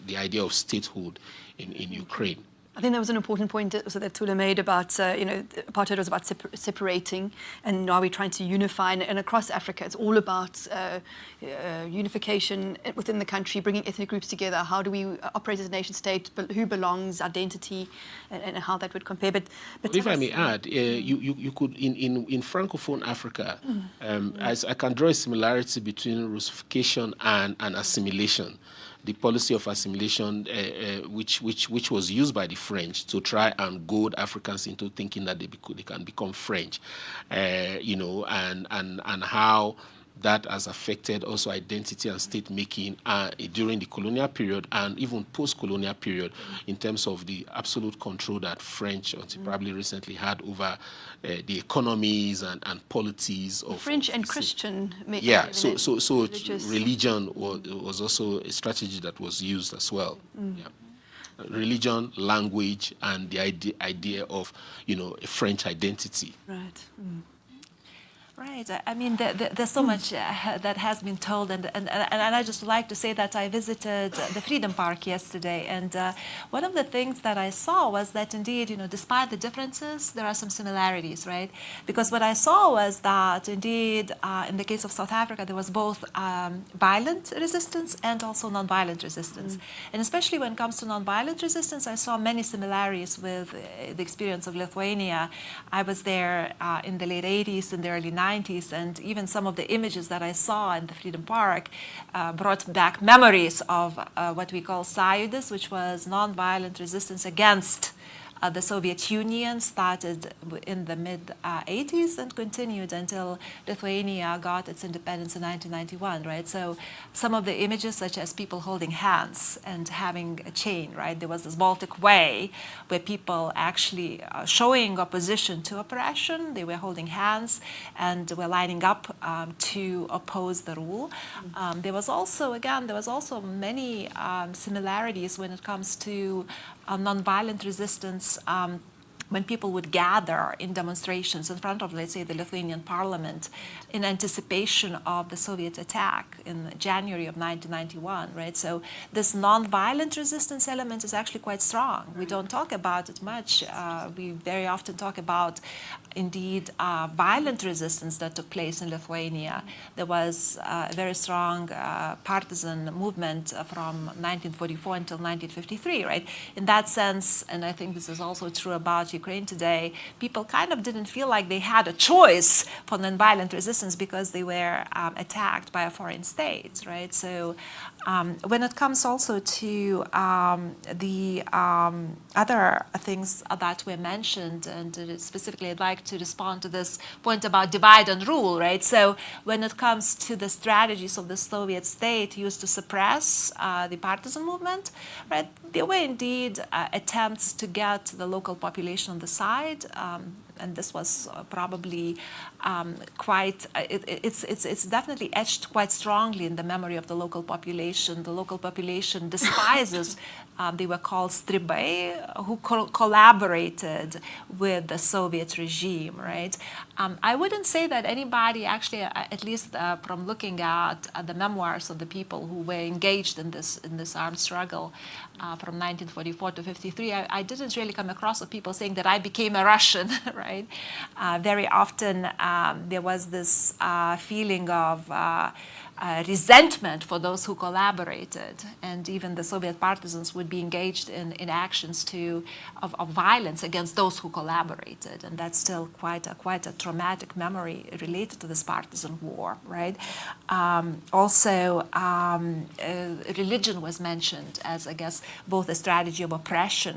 Speaker 3: the idea of statehood in Ukraine.
Speaker 1: I think that was an important point also that Thula made about, apartheid was about separating, and now we're trying to unify. And across Africa, it's all about unification within the country, bringing ethnic groups together. How do we operate as a nation state? Who belongs, identity, and how that would compare. But
Speaker 3: if I may add, you could, in Francophone Africa, I can draw a similarity between Russification and assimilation. The policy of assimilation, which was used by the French to try and goad Africans into thinking that they can become French, and how that has affected also identity and state making during the colonial period and even post-colonial period, in terms of the absolute control that French, until probably recently, had over the economies and polities of
Speaker 1: French and Christian.
Speaker 3: So religion was also a strategy that was used as well. Religion, language, and the idea of a French identity.
Speaker 1: Right.
Speaker 4: Right. I mean, there's so much that has been told, and I just like to say that I visited the Freedom Park yesterday, and one of the things that I saw was that indeed, despite the differences, there are some similarities, right? Because what I saw was that indeed, in the case of South Africa, there was both violent resistance and also non-violent resistance, and especially when it comes to non-violent resistance, I saw many similarities with the experience of Lithuania. I was there in the late 80s and the early 90s, and even some of the images that I saw in the Freedom Park brought back memories of what we call Sąjūdis, which was nonviolent resistance against the Soviet Union, started in the mid-80s and continued until Lithuania got its independence in 1991, right? So some of the images, such as people holding hands and having a chain, right? There was this Baltic Way where people actually showing opposition to oppression, they were holding hands and were lining up to oppose the rule. There was also many similarities when it comes to nonviolent resistance when people would gather in demonstrations in front of, let's say, the Lithuanian parliament in anticipation of the Soviet attack in January of 1991, right? So this non-violent resistance element is actually quite strong. We don't talk about it much. We very often talk about, indeed, violent resistance that took place in Lithuania. There was a very strong partisan movement from 1944 until 1953, right? In that sense, and I think this is also true about Ukraine today, people kind of didn't feel like they had a choice for nonviolent resistance because they were attacked by a foreign state, right? So when it comes also to the other things that were mentioned, and specifically I'd like to respond to this point about divide and rule, right? So when it comes to the strategies of the Soviet state used to suppress the partisan movement, right, there were indeed attempts to get the local population on the side, and this was probably quite, it's definitely etched quite strongly in the memory of the local population. The local population despises, they were called stribai, who collaborated with the Soviet regime, right? I wouldn't say that anybody actually, at least from looking at the memoirs of the people who were engaged in this armed struggle from 1944 to 53, I didn't really come across of people saying that I became a Russian, right? right? Very often there was this feeling of resentment for those who collaborated, and even the Soviet partisans would be engaged in actions of violence against those who collaborated, and that's still quite a traumatic memory related to this partisan war, right? Also, religion was mentioned as, I guess, both a strategy of oppression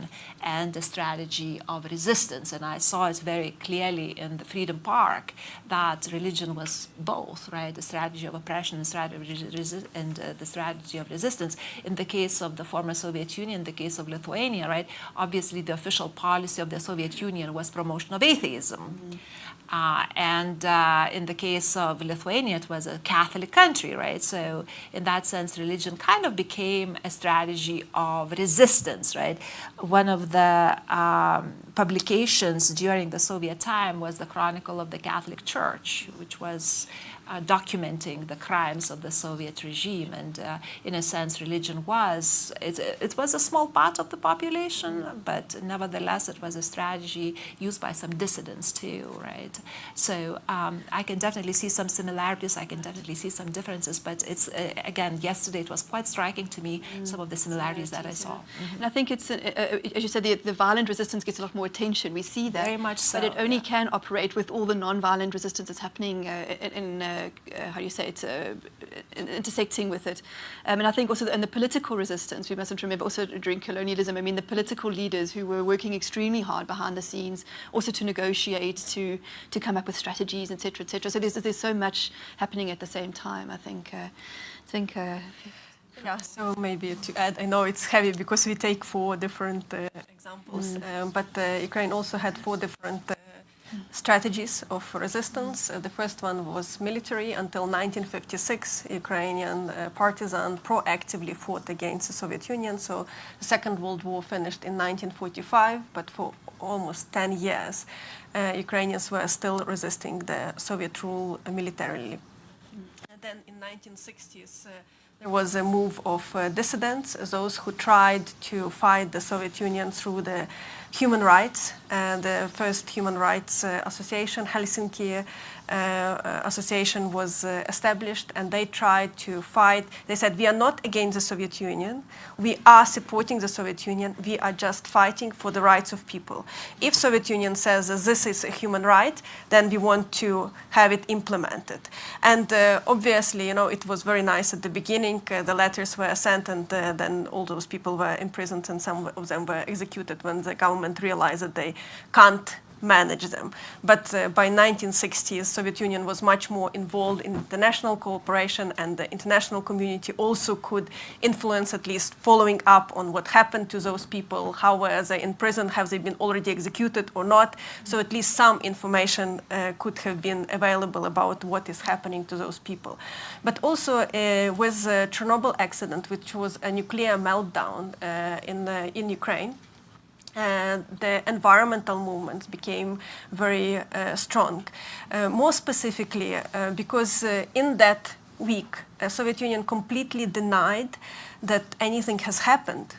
Speaker 4: and a strategy of resistance, and I saw it very clearly in the Freedom Park that religion was both, right? The strategy of oppression and the strategy of resistance. In the case of the former Soviet Union, in the case of Lithuania, right, obviously the official policy of the Soviet Union was promotion of atheism. Mm-hmm. And in the case of Lithuania, it was a Catholic country, right? So in that sense, religion kind of became a strategy of resistance, right? One of the publications during the Soviet time was the Chronicle of the Catholic Church, which was documenting the crimes of the Soviet regime, and in a sense, religion was it was a small part of the population, but nevertheless, it was a strategy used by some dissidents too, right? So I can definitely see some similarities. I can definitely see some differences, but it's again, yesterday it was quite striking to me some of the similarities that I saw. Mm-hmm.
Speaker 1: And I think it's as you said, the violent resistance gets a lot more attention. We see that
Speaker 4: very much so,
Speaker 1: but it only can operate with all the non-violent resistance that's happening in how do you say it, intersecting with it. And I think also in the political resistance, we mustn't remember also during colonialism, I mean, the political leaders who were working extremely hard behind the scenes, also to negotiate, to come up with strategies, et cetera, et cetera. So there's so much happening at the same time, I think.
Speaker 5: Yeah, so maybe to add, I know it's heavy because we take 4 different examples, but Ukraine also had 4 different strategies of resistance. The first one was military. Until 1956, Ukrainian partisans proactively fought against the Soviet Union. So the Second World War finished in 1945, but for almost 10 years, Ukrainians were still resisting the Soviet rule militarily. And then in 1960s, there was a move of dissidents, those who tried to fight the Soviet Union through the human rights. The first human rights association, Helsinki association, was established, and they tried to fight. They said, we are not against the Soviet Union. We are supporting the Soviet Union. We are just fighting for the rights of people. If Soviet Union says that this is a human right, then we want to have it implemented. And obviously, you know, it was very nice at the beginning. The letters were sent, and then all those people were imprisoned, and some of them were executed when the government realized that they can't manage them. But by 1960s, Soviet Union was much more involved in international cooperation, and the international community also could influence, at least following up on what happened to those people, how were they in prison, have they been already executed or not. So at least some information could have been available about what is happening to those people. But also with the Chernobyl accident, which was a nuclear meltdown in Ukraine, the environmental movements became very strong. More specifically, because in that week, the Soviet Union completely denied that anything has happened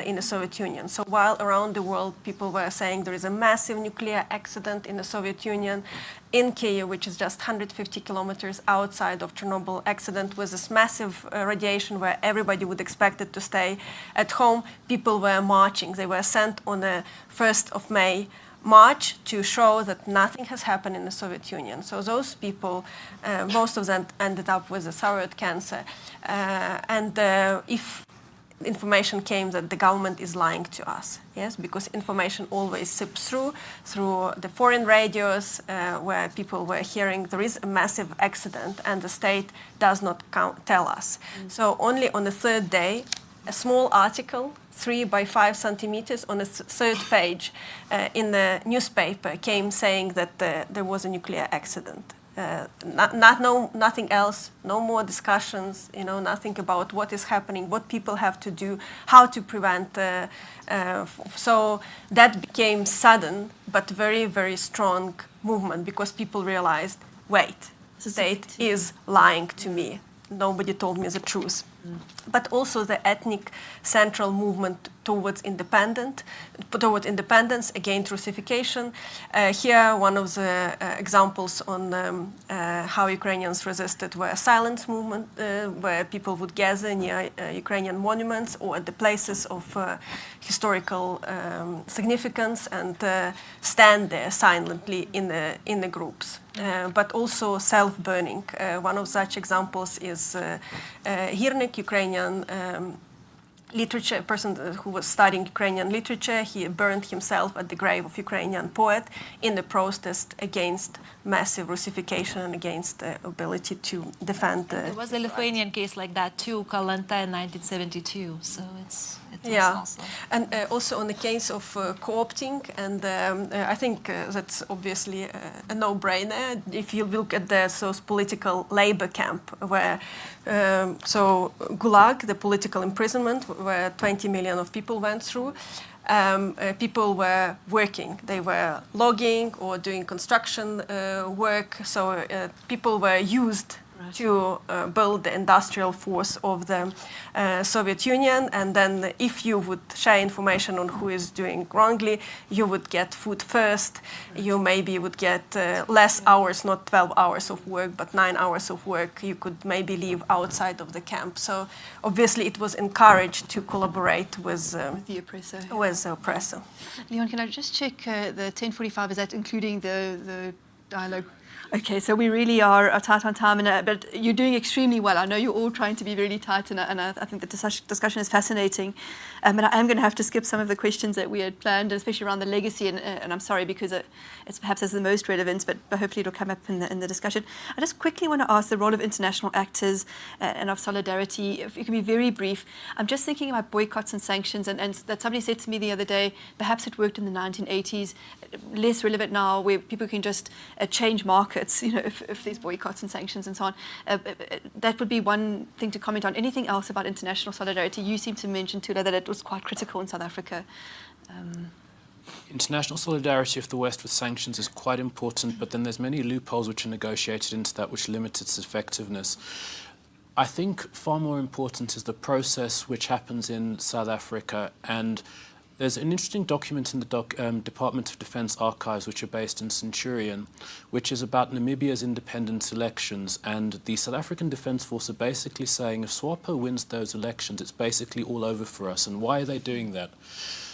Speaker 5: in the Soviet Union. So while around the world people were saying there is a massive nuclear accident in the Soviet Union, in Kyiv, which is just 150 kilometers outside of Chernobyl accident, with this massive radiation where everybody would expect it to stay at home, people were marching. They were sent on the 1st of May march to show that nothing has happened in the Soviet Union. So those people, most of them ended up with a thyroid cancer. If information came that the government is lying to us, yes, because information always sips through the foreign radios where people were hearing there is a massive accident and the state does not tell us. So only on the 3rd day, a small article, 3 by 5 centimeters on the 3rd page in the newspaper came saying that there was a nuclear accident. Nothing else, no more discussions, nothing about what is happening, what people have to do, how to prevent. So that became sudden but very, very strong movement because people realized, wait, the state is lying to me. Nobody told me the truth. but also the ethnic central movement towards independence, against Russification. Here, one of the examples on how Ukrainians resisted were a silence movement, where people would gather near Ukrainian monuments or at the places of historical significance and stand there silently in the groups. But also self-burning. One of such examples is Hirnik, Ukrainian literature, a person who was studying Ukrainian literature. He burned himself at the grave of Ukrainian poet in the protest against massive Russification and against the ability to defend the...
Speaker 4: There was a Lithuanian case like that too, Kalanta in 1972, so it's also...
Speaker 5: And also on the case of co-opting, and I think that's obviously a no-brainer. If you look at the political labor camp, where so Gulag, the political imprisonment, where 20 million of people went through, people were working. They were logging or doing construction work. So people were used to build the industrial force of the Soviet Union. And then if you would share information on who is doing wrongly, you would get food first. You maybe would get less hours, not 12 hours of work, but 9 hours of work. You could maybe live outside of the camp. So obviously it was encouraged to collaborate with
Speaker 1: the oppressor.
Speaker 5: With the oppressor.
Speaker 1: Leon, can I just check the 10:45? Is that including the dialogue? Okay, so we really are tight on time, but you're doing extremely well. I know you're all trying to be really tight, and I think the discussion is fascinating. But I am going to have to skip some of the questions that we had planned, especially around the legacy, and I'm sorry because it's perhaps has the most relevance, but hopefully it'll come up in the discussion. I just quickly want to ask the role of international actors and of solidarity. If you can be very brief. I'm just thinking about boycotts and sanctions, and that somebody said to me the other day, perhaps it worked in the 1980s, less relevant now, where people can just change markets. If there's boycotts and sanctions and so on. That would be one thing to comment on. Anything else about international solidarity? You seem to mention, Thula, that it was quite critical in South Africa.
Speaker 2: International solidarity of the West with sanctions is quite important, but then there's many loopholes which are negotiated into that which limit its effectiveness. I think far more important is the process which happens in South Africa, and there's an interesting document in the Department of Defense archives, which are based in Centurion, which is about Namibia's independent elections. And the South African Defense Force are basically saying if SWAPO wins those elections, it's basically all over for us. And why are they doing that?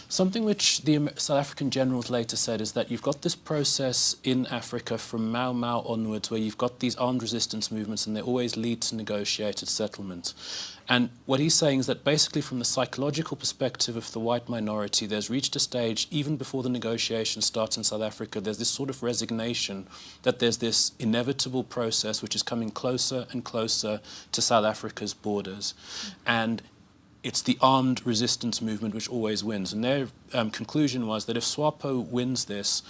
Speaker 2: Something which the South African generals later said is that you've got this process in Africa from Mau Mau onwards where you've got these armed resistance movements and they always lead to negotiated settlement. And what he's saying is that basically from the psychological perspective of the white minority, there's reached a stage, even before the negotiation starts in South Africa, there's this sort of resignation that there's this inevitable process which is coming closer and closer to South Africa's borders. And it's the armed resistance movement which always wins. And their conclusion was that if SWAPO wins this,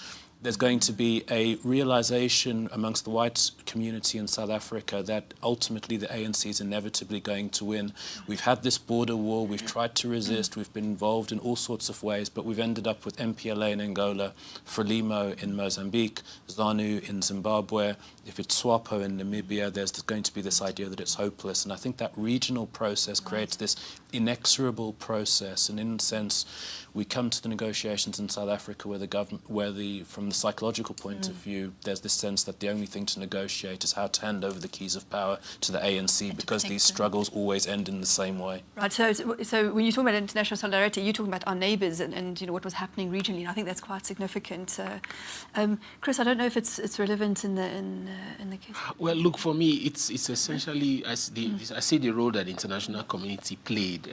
Speaker 2: there's going to be a realization amongst the white community in South Africa that ultimately the ANC is inevitably going to win. We've had this border war, we've tried to resist, we've been involved in all sorts of ways, but we've ended up with MPLA in Angola, Frelimo in Mozambique, ZANU in Zimbabwe. If it's SWAPO in Namibia, there's going to be this idea that it's hopeless. And I think that regional process creates this inexorable process. And in a sense, we come to the negotiations in South Africa where the government, from the psychological point of view, there's this sense that the only thing to negotiate is how to hand over the keys of power to the ANC because these struggles always end in the same way.
Speaker 1: Right. So when you talk about international solidarity, you're talking about our neighbours and what was happening regionally. And I think that's quite significant. Chris, I don't know if it's relevant in the case.
Speaker 3: Well, look, for me, it's essentially I see the role that the international community played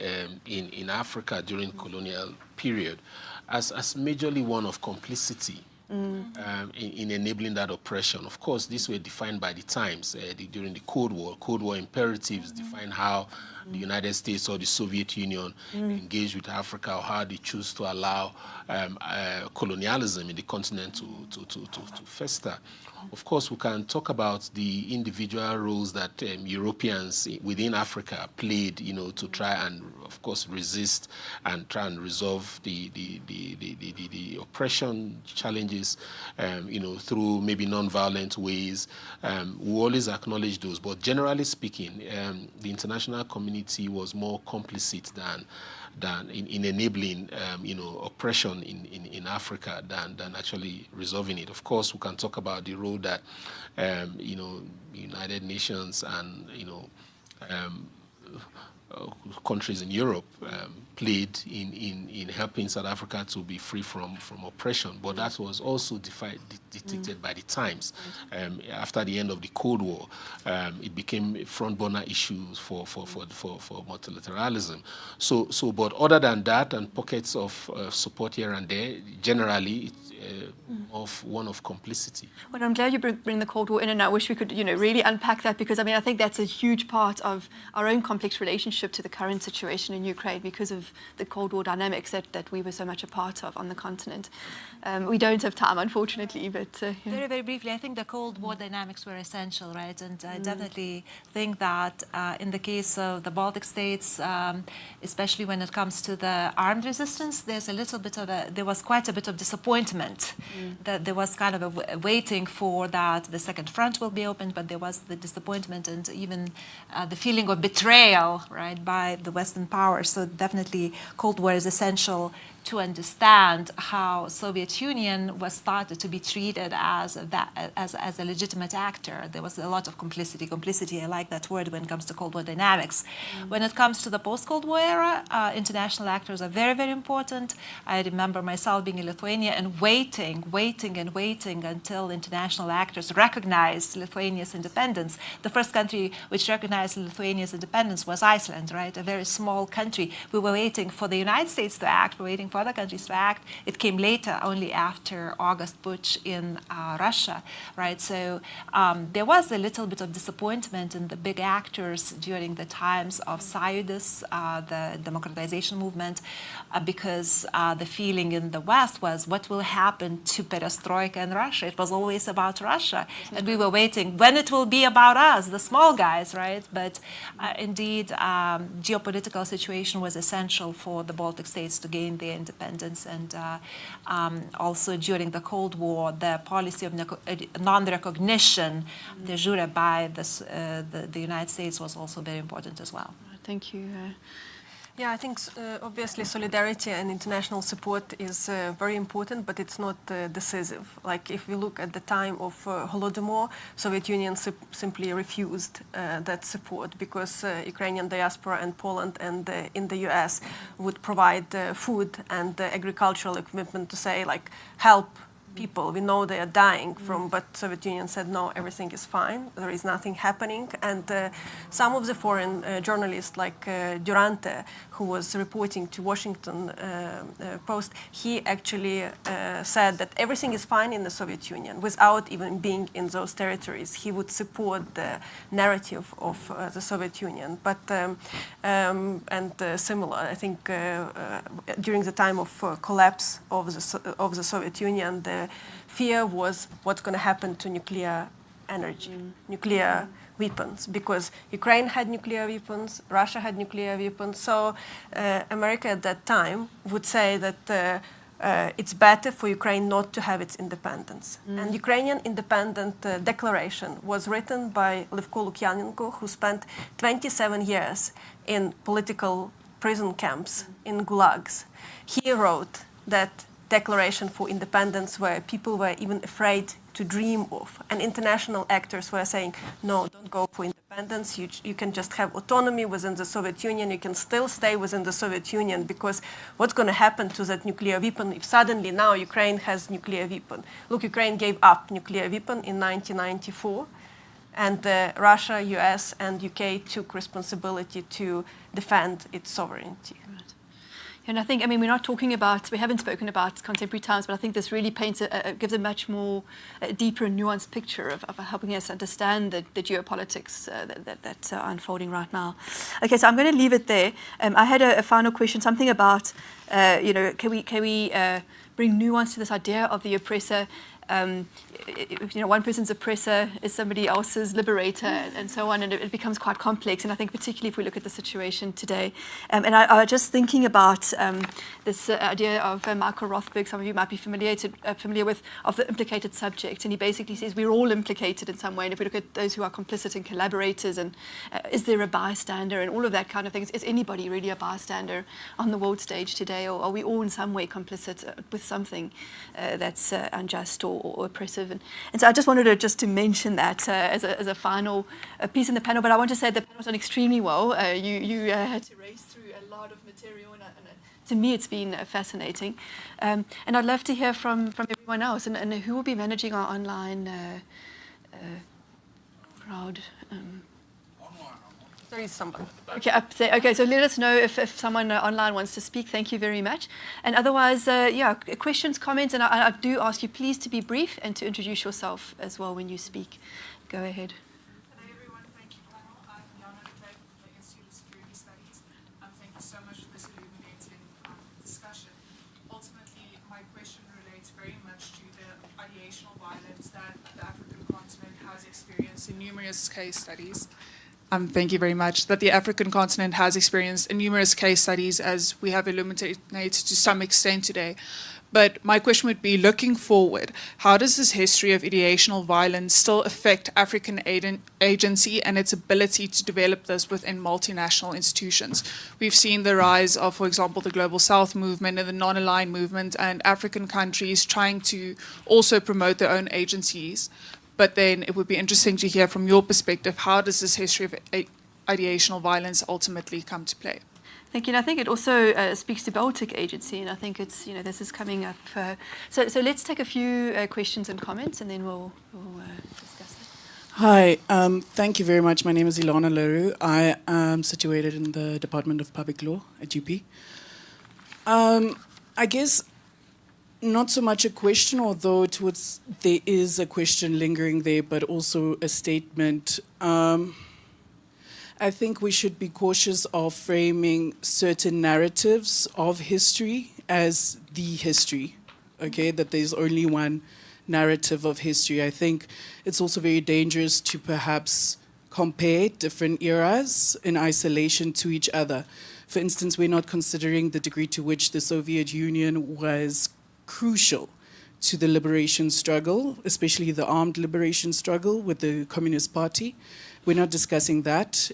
Speaker 3: in Africa during colonial period as majorly one of complicity in enabling that oppression. Of course, these were defined by the times during the Cold War. Cold War imperatives define how the United States or the Soviet Union engaged with Africa, or how they choose to allow colonialism in the continent to fester. Of course, we can talk about the individual roles that Europeans within Africa played, to try and, of course, resist and try and resolve the oppression challenges challenges, through maybe non-violent ways. We always acknowledge those, but generally speaking, the international community was more complicit than in enabling, oppression in Africa than actually resolving it. Of course, we can talk about the role that, United Nations and, countries in Europe played in helping South Africa to be free from oppression, but that was also dictated by the times. After the end of the Cold War, it became front burner issues for multilateralism. So, but other than that, and pockets of support here and there, generally it's one of complicity.
Speaker 1: Well, I'm glad you bring the Cold War in, and I wish we could, really unpack that, because I think that's a huge part of our own complex relationship to the current situation in Ukraine because of the Cold War dynamics that we were so much a part of on the continent. We don't have time, unfortunately, but
Speaker 4: Very, very briefly, I think the Cold War dynamics were essential, right? And I definitely think that in the case of the Baltic states, especially when it comes to the armed resistance, there was quite a bit of disappointment that there was kind of a waiting for that the second front will be opened, but there was the disappointment and even the feeling of betrayal, right, by the Western powers. So definitely Cold War is essential to understand how Soviet Union was started to be treated as a legitimate actor. There was a lot of complicity. Complicity, I like that word when it comes to Cold War dynamics. When it comes to the post-Cold War era, international actors are very, very important. I remember myself being in Lithuania and waiting until international actors recognized Lithuania's independence. The first country which recognized Lithuania's independence was Iceland, right? A very small country. We were waiting for the United States to act. We're waiting for other countries to act. It came later, only after August Putsch in Russia, right? So there was a little bit of disappointment in the big actors during the times of Sąjūdis, the democratization movement, because the feeling in the West was what will happen to perestroika in Russia? It was always about Russia. And we were waiting when it will be about us, the small guys, right? But indeed, geopolitical situation was essential for the Baltic states to gain their independence, and also during the Cold War, the policy of non-recognition de jure by the United States was also very important as well.
Speaker 1: Thank you.
Speaker 5: Yeah, I think obviously solidarity and international support is very important, but it's not decisive. Like if we look at the time of Holodomor, Soviet Union simply refused that support because Ukrainian diaspora and Poland and in the US would provide food and agricultural equipment to say like help people. We know they are dying from, but Soviet Union said no, everything is fine. There is nothing happening. And some of the foreign journalists like Durante, who was reporting to Washington Post, he actually said that everything is fine in the Soviet Union without even being in those territories. He would support the narrative of the Soviet Union. But similar, I think during the time of collapse of the Soviet Union, the fear was what's going to happen to nuclear energy, nuclear weapons, because Ukraine had nuclear weapons, Russia had nuclear weapons. So America at that time would say that it's better for Ukraine not to have its independence. And Ukrainian independent declaration was written by Levko Lukyanenko, who spent 27 years in political prison camps in gulags. He wrote that declaration for independence where people were even afraid to dream of. And international actors were saying, no, don't go for independence. You can just have autonomy within the Soviet Union. You can still stay within the Soviet Union, because what's going to happen to that nuclear weapon if suddenly now Ukraine has nuclear weapon? Look, Ukraine gave up nuclear weapon in 1994. And Russia, US, and UK took responsibility to defend its sovereignty.
Speaker 1: And I think, we haven't spoken about contemporary times, but I think this really paints, gives a much more deeper and nuanced picture of helping us understand the geopolitics that are unfolding right now. Okay, so I'm going to leave it there. I had a final question, something about, can we bring nuance to this idea of the oppressor? one person's oppressor is somebody else's liberator, and so on, and it becomes quite complex. And I think particularly if we look at the situation today, and I was just thinking about this idea of Michael Rothberg. Some of you might be familiar with, of the implicated subject, and he basically says we're all implicated in some way. And if we look at those who are complicit and collaborators, and is there a bystander, and all of that kind of things, is anybody really a bystander on the world stage today, or are we all in some way complicit with something that's unjust or oppressive? And so I just wanted to mention that as a final piece in the panel. But I want to say the panel's done extremely well. You had to race through a lot of material, and to me it's been fascinating. And I'd love to hear from everyone else, and who will be managing our online crowd.
Speaker 5: There is someone.
Speaker 1: Okay, so let us know if someone online wants to speak. Thank you very much. And otherwise, questions, comments, and I do ask you please to be brief and to introduce yourself as well when you speak. Go ahead.
Speaker 6: Hello everyone, thank you panel. I'm Yana from the Institute of Security Studies. Thank you so much for this illuminating discussion. Ultimately, my question relates very much to the ideational violence that the African continent has experienced in numerous case studies. Thank you very much. That the African continent has experienced in numerous case studies, as we have illuminated to some extent today. But my question would be, looking forward, how does this history of ideational violence still affect African agency and its ability to develop this within multinational institutions? We've seen the rise of, for example, the Global South movement and the non-aligned movement, and African countries trying to also promote their own agencies. But then it would be interesting to hear from your perspective, how does this history of ideational violence ultimately come to play?
Speaker 1: Thank you. And I think it also speaks to Baltic agency, and I think it's, this is coming up. So let's take a few questions and comments, and then we'll discuss it.
Speaker 7: Hi, thank you very much. My name is Ilana Leroux. I am situated in the Department of Public Law at UP. I guess not so much a question, although there is a question lingering there, but also a statement. I think we should be cautious of framing certain narratives of history as the history, okay, that there's only one narrative of history. I think it's also very dangerous to perhaps compare different eras in isolation to each other. For instance, we're not considering the degree to which the Soviet Union was crucial to the liberation struggle, especially the armed liberation struggle with the Communist Party. We're not discussing that.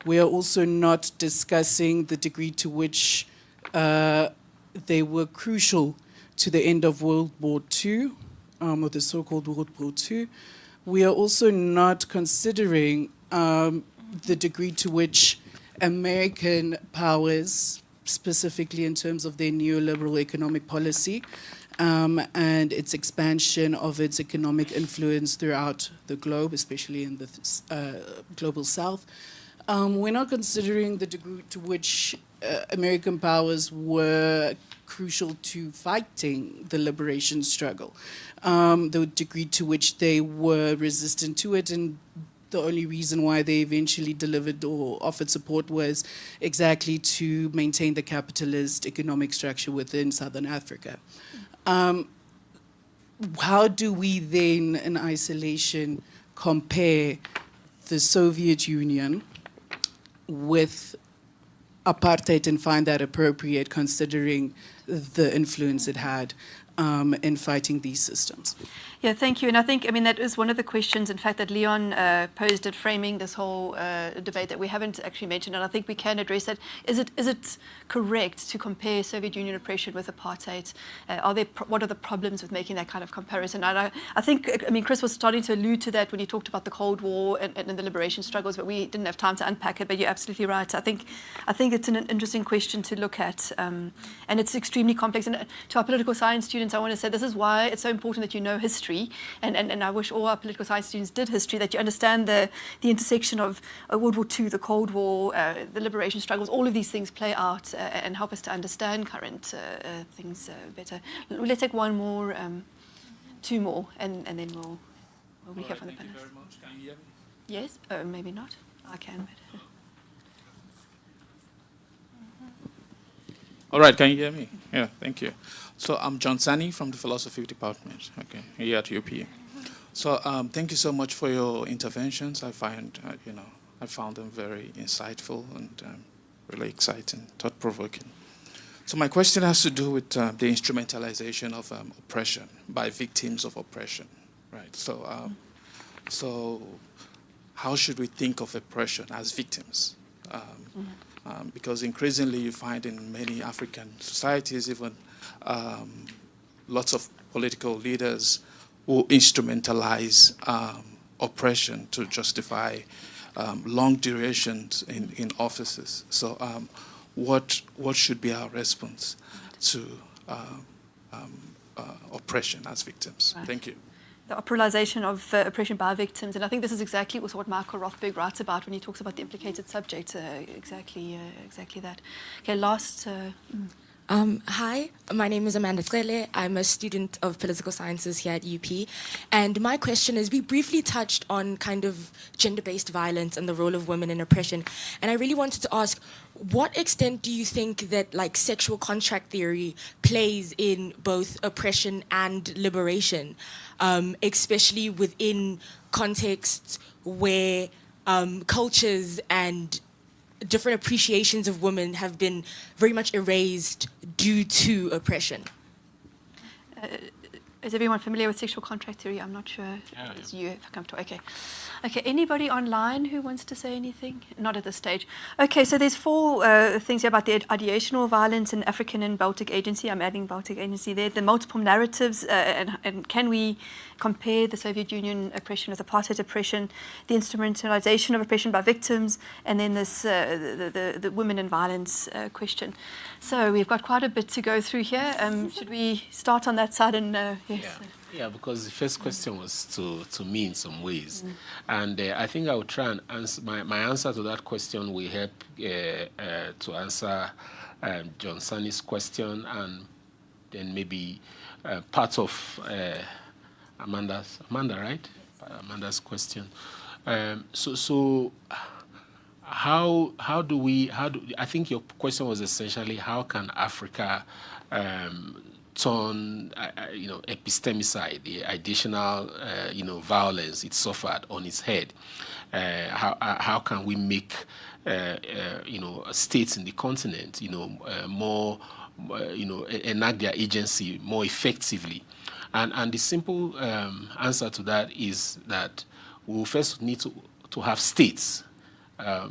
Speaker 7: We are also not discussing the degree to which they were crucial to the end of World War II, or the so-called World War II. We are also not considering the degree to which American powers, specifically in terms of their neoliberal economic policy, and its expansion of its economic influence throughout the globe, especially in the global south. We're not considering the degree to which American powers were crucial to fighting the liberation struggle, the degree to which they were resistant to it, and the only reason why they eventually delivered or offered support was exactly to maintain the capitalist economic structure within Southern Africa. How do we then, in isolation, compare the Soviet Union with apartheid and find that appropriate, considering the influence it had in fighting these systems?
Speaker 1: Yeah, thank you. And I think, that is one of the questions, in fact, that Leon posed at framing this whole debate that we haven't actually mentioned, and I think we can address that. Is it correct to compare Soviet Union oppression with apartheid? What are the problems with making that kind of comparison? And I think, Chris was starting to allude to that when he talked about the Cold War and the liberation struggles, but we didn't have time to unpack it, but you're absolutely right. I think it's an interesting question to look at, and it's extremely complex. And to our political science students, I want to say this is why it's so important that you know history. And I wish all our political science students did history, that you understand the intersection of World War II, the Cold War, the liberation struggles. All of these things play out and help us to understand current things better. Let's take one more, two more, and then we'll recap from the panelists.
Speaker 3: Thank you very much. Can you hear me?
Speaker 1: Yes? Maybe not. I can. But
Speaker 8: All right, can you hear me? Yeah, thank you. So I'm John Sani from the Philosophy Department, okay, here at UP. So thank you so much for your interventions. I find, I found them very insightful and really exciting, thought-provoking. So my question has to do with the instrumentalization of oppression by victims of oppression, right? So how should we think of oppression as victims? Because increasingly you find in many African societies, even lots of political leaders who instrumentalize oppression to justify long durations in offices. So what should be our response to oppression as victims?
Speaker 1: Right.
Speaker 8: Thank you.
Speaker 1: The operationalization of oppression by victims, and I think this is exactly also what Michael Rothberg writes about when he talks about the implicated subject. Exactly that. Okay, last.
Speaker 9: Hi, my name is Amanda Cele. I'm a student of political sciences here at UP. And my question is, we briefly touched on kind of gender-based violence and the role of women in oppression. And I really wanted to ask, what extent do you think that like sexual contract theory plays in both oppression and liberation, especially within contexts where cultures and different appreciations of women have been very much erased due to oppression?
Speaker 1: Is everyone familiar with sexual contract theory? I'm not sure. It's you, if I come to. Okay. Anybody online who wants to say anything? Not at this stage. Okay, so there's 4 things here about the ideational violence in African and Baltic agency. I'm adding Baltic agency there. The multiple narratives, and can we compare the Soviet Union oppression with apartheid oppression, the instrumentalization of oppression by victims, and then this the women in violence question. So we've got quite a bit to go through here. Should we start on that side? And yes.
Speaker 3: Yeah, because the first question was to me in some ways. And I think I will try and answer, my answer to that question will help to answer John Sani's question, and then maybe part of Amanda, right? Amanda's question. So how do I think your question was essentially how can Africa turn, epistemicide, the additional, violence it suffered on its head? How can we make, states in the continent, more, enact their agency more effectively? And the simple answer to that is that we will first need to have states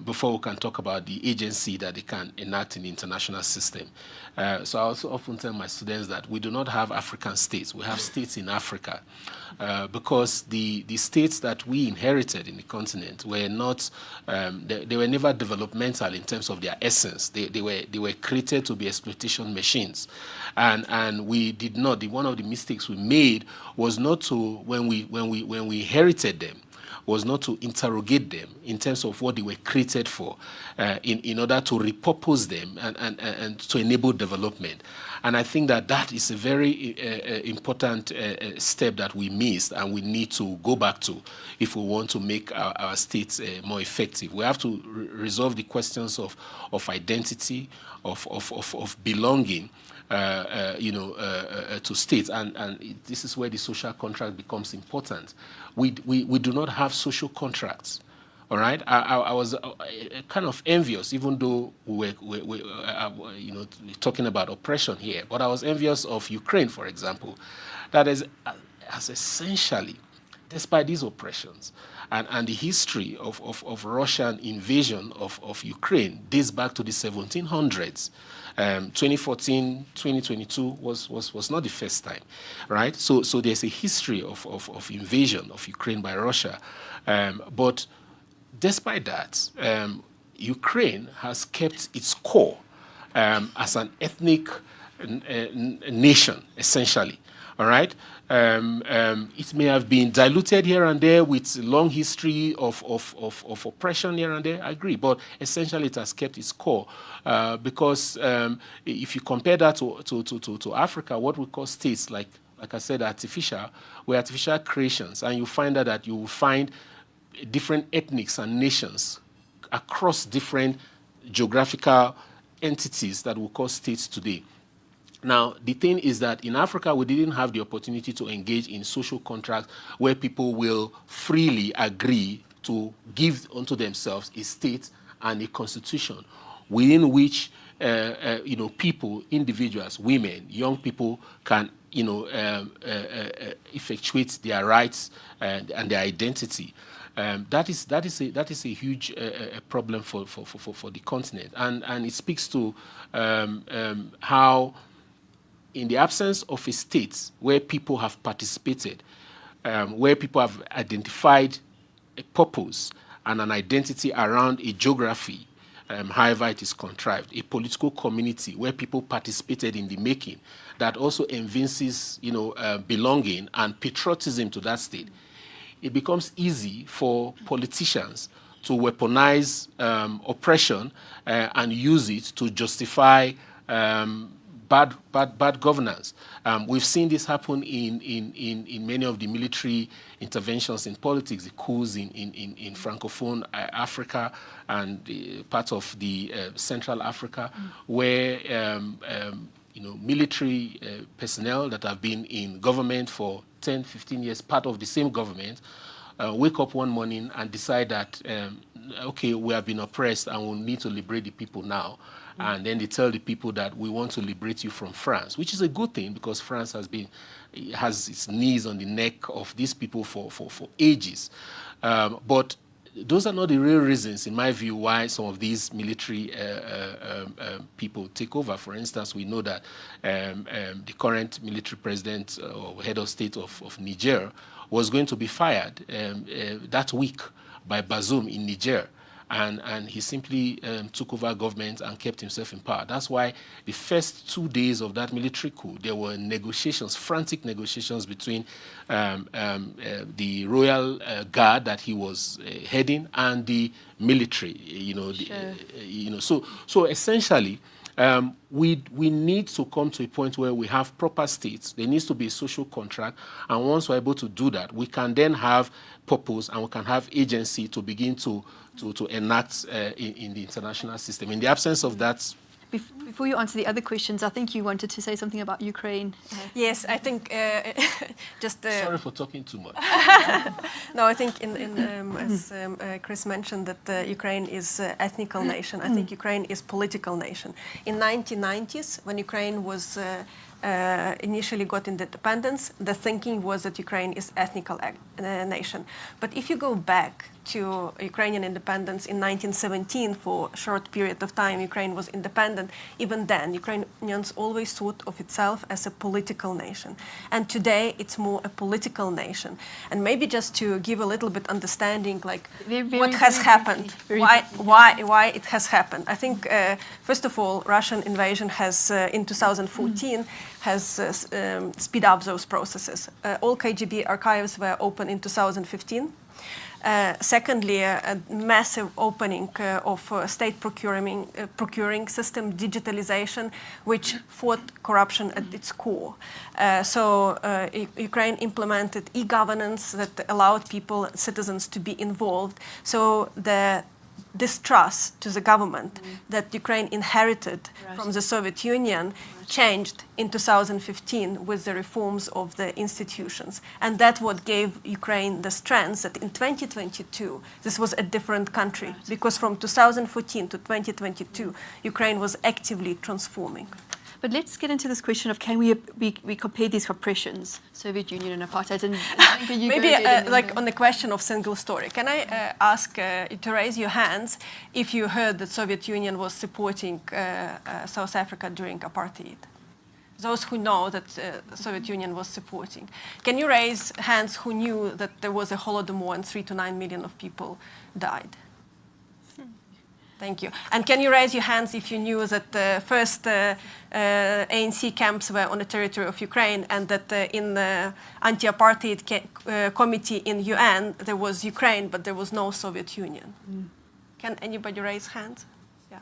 Speaker 3: before we can talk about the agency that they can enact in the international system. So I also often tell my students that we do not have African states. We have states in Africa because the states that we inherited in the continent were not, they were never developmental in terms of their essence. They were created to be exploitation machines. And we did not, one of the mistakes we made was not to, when we inherited them, was not to interrogate them in terms of what they were created for, in order to repurpose them and to enable development. And I think that is a very important step that we missed and we need to go back to if we want to make our states more effective. We have to resolve the questions of identity, of belonging, to states, and this is where the social contract becomes important. We do not have social contracts. All right, I was kind of envious, even though we're talking about oppression here. But I was envious of Ukraine, for example, that has essentially, despite these oppressions, and the history of Russian invasion of Ukraine dates back to the 1700s. 2014, 2022 was not the first time, right? So there's a history of invasion of Ukraine by Russia, but despite that, Ukraine has kept its core as an ethnic nation, essentially. All right, it may have been diluted here and there with long history of oppression here and there. I agree, but essentially it has kept its core because if you compare that to Africa, what we call states, like I said, were artificial creations, and you find that you will find different ethnics and nations across different geographical entities that we call states today. Now, the thing is that in Africa, we didn't have the opportunity to engage in social contracts where people will freely agree to give unto themselves a state and a constitution within which people, individuals, women, young people can effectuate their rights and their identity. That is a huge problem for the continent, and it speaks to how, in the absence of a state where people have participated, where people have identified a purpose and an identity around a geography, however it is contrived, a political community where people participated in the making, that also evinces, belonging and patriotism to that state, it becomes easy for politicians to weaponize oppression and use it to justify bad governance. We've seen this happen in many of the military interventions in politics, the coups in Francophone Africa and part of the Central Africa, where military personnel that have been in government for 10, 15 years, part of the same government, wake up one morning and decide that, okay, we have been oppressed and we need to liberate the people now. And then they tell the people that we want to liberate you from France, which is a good thing because France has its knees on the neck of these people for ages. But those are not the real reasons, in my view, why some of these military people take over. For instance, we know that the current military president or head of state of Niger was going to be fired that week by Bazoum in Niger. And he simply took over government and kept himself in power. That's why the first 2 days of that military coup, there were negotiations, frantic negotiations between the royal guard that he was heading and the military. So essentially, we need to come to a point where we have proper states. There needs to be a social contract, and once we're able to do that, we can then have purpose and we can have agency to begin to enact in the international system. In the absence of that...
Speaker 1: Before you answer the other questions, I think you wanted to say something about Ukraine.
Speaker 5: Yes, I think just...
Speaker 3: Sorry for talking too much.
Speaker 5: No, I think as Chris mentioned that Ukraine is an ethnical nation. I think Ukraine is political nation. In 1990s, when Ukraine was initially got independence, the thinking was that Ukraine is ethnical nation. But if you go back to Ukrainian independence in 1917, for a short period of time Ukraine was independent, even then Ukrainians always thought of itself as a political nation. And today it's more a political nation. And maybe just to give a little bit understanding, like what has happened, why it has happened. I think, first of all, Russian invasion has, in 2014, has speed up those processes. All KGB archives were open in 2015. Secondly, a massive opening of state procuring system, digitalization, which fought corruption at its core. So Ukraine implemented e-governance that allowed people, citizens, to be involved. So the distrust to the government that Ukraine inherited from the Soviet Union changed in 2015 with the reforms of the institutions. And that's what gave Ukraine the strength that in 2022, this was a different country, because from 2014 to 2022, Ukraine was actively transforming.
Speaker 1: But let's get into this question of can we compare these oppressions, Soviet Union and apartheid? And
Speaker 5: maybe like on the question of single story, can I ask you to raise your hands if you heard that Soviet Union was supporting South Africa during apartheid? Those who know that Soviet Union was supporting. Can you raise hands who knew that there was a Holodomor and 3 to 9 million of people died? Thank you. And can you raise your hands if you knew that the first ANC camps were on the territory of Ukraine and that in the anti-apartheid committee in UN there was Ukraine but there was no Soviet Union? Can anybody raise hands? Yeah.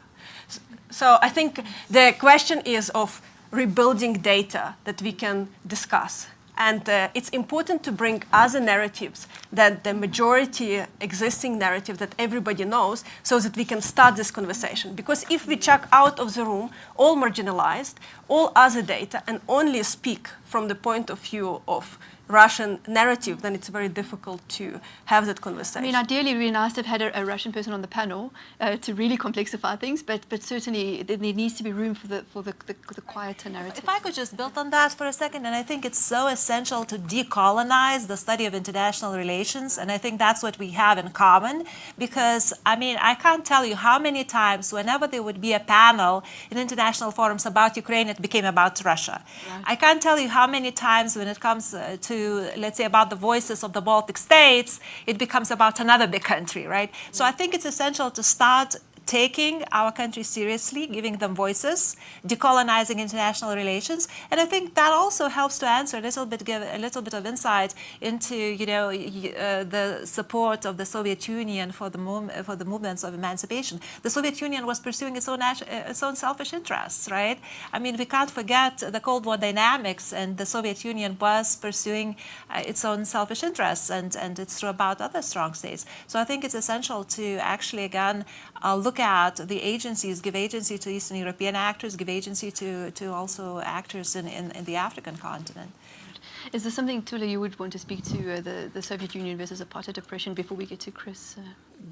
Speaker 5: So I think the question is of rebuilding data that we can discuss. And it's important to bring other narratives that the majority existing narrative that everybody knows so that we can start this conversation. Because if we chuck out of the room all marginalized, all other data, and only speak from the point of view of Russian narrative, then it's very difficult to have that conversation.
Speaker 1: I mean, ideally, it would be nice to have had a Russian person on the panel to really complexify things, but certainly there needs to be room for the quieter narrative.
Speaker 4: If I could just build on that for a second, and I think it's so essential to decolonize the study of international relations, and I think that's what we have in common, because, I mean, I can't tell you how many times whenever there would be a panel in international forums about Ukraine, it became about Russia. Right. I can't tell you how many times when it comes to, let's say, about the voices of the Baltic states, it becomes about another big country, right? So I think it's essential to start taking our country seriously, giving them voices, decolonizing international relations, and I think that also helps to answer a little bit, give a little bit of insight into, you know, the support of the Soviet Union for the movements of emancipation. The Soviet Union was pursuing its own selfish interests, right? I mean, we can't forget the Cold War dynamics, and the Soviet Union was pursuing its own selfish interests, and it's true about other strong states. So I think it's essential to actually, again, look at the agencies, give agency to Eastern European actors, give agency to also actors in the African continent.
Speaker 1: Is there something, Thula, you would want to speak to the Soviet Union versus apartheid oppression before we get to Chris?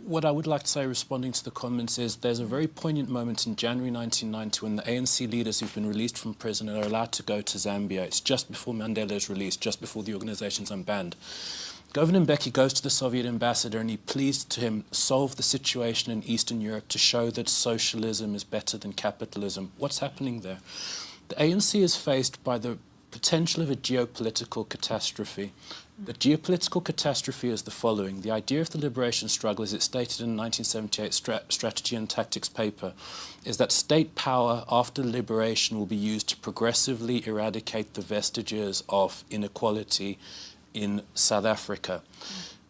Speaker 2: What I would like to say, responding to the comments, is there's a very poignant moment in January 1990 when the ANC leaders who've been released from prison are allowed to go to Zambia. It's just before Mandela is released, just before the organization's unbanned. Governor Mbeki goes to the Soviet ambassador and he pleads to him solve the situation in Eastern Europe to show that socialism is better than capitalism. What's happening there? The ANC is faced by the potential of a geopolitical catastrophe. The geopolitical catastrophe is the following. The idea of the liberation struggle, as it's stated in the 1978 Strategy and Tactics paper, is that state power after liberation will be used to progressively eradicate the vestiges of inequality in South Africa.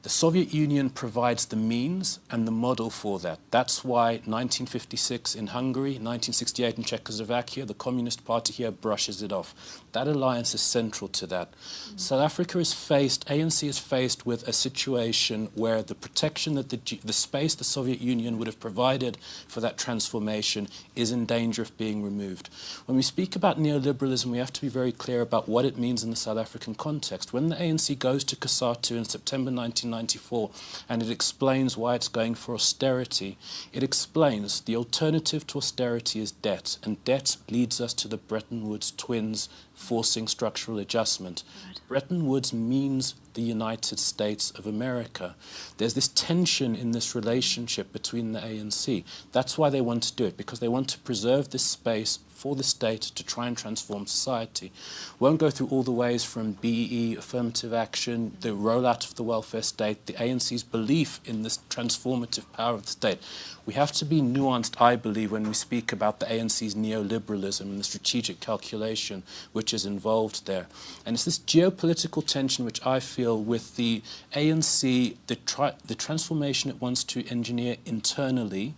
Speaker 2: The Soviet Union provides the means and the model for that. That's why 1956 in Hungary, 1968 in Czechoslovakia, the Communist Party here brushes it off. That alliance is central to that. South Africa is faced, ANC is faced with a situation where the protection that the space the Soviet Union would have provided for that transformation is in danger of being removed. When we speak about neoliberalism, we have to be very clear about what it means in the South African context. When the ANC goes to COSATU in September 1994 and it explains why it's going for austerity, it explains the alternative to austerity is debt, and debt leads us to the Bretton Woods twins forcing structural adjustment. Right. Bretton Woods means the United States of America. There's this tension in this relationship between the ANC. That's why they want to do it, because they want to preserve this space for the state to try and transform society. Won't go through all the ways from BEE, affirmative action, the rollout of the welfare state, the ANC's belief in this transformative power of the state. We have to be nuanced, I believe, when we speak about the ANC's neoliberalism and the strategic calculation which is involved there. And it's this geopolitical tension which I feel with the ANC, the transformation it wants to engineer internally,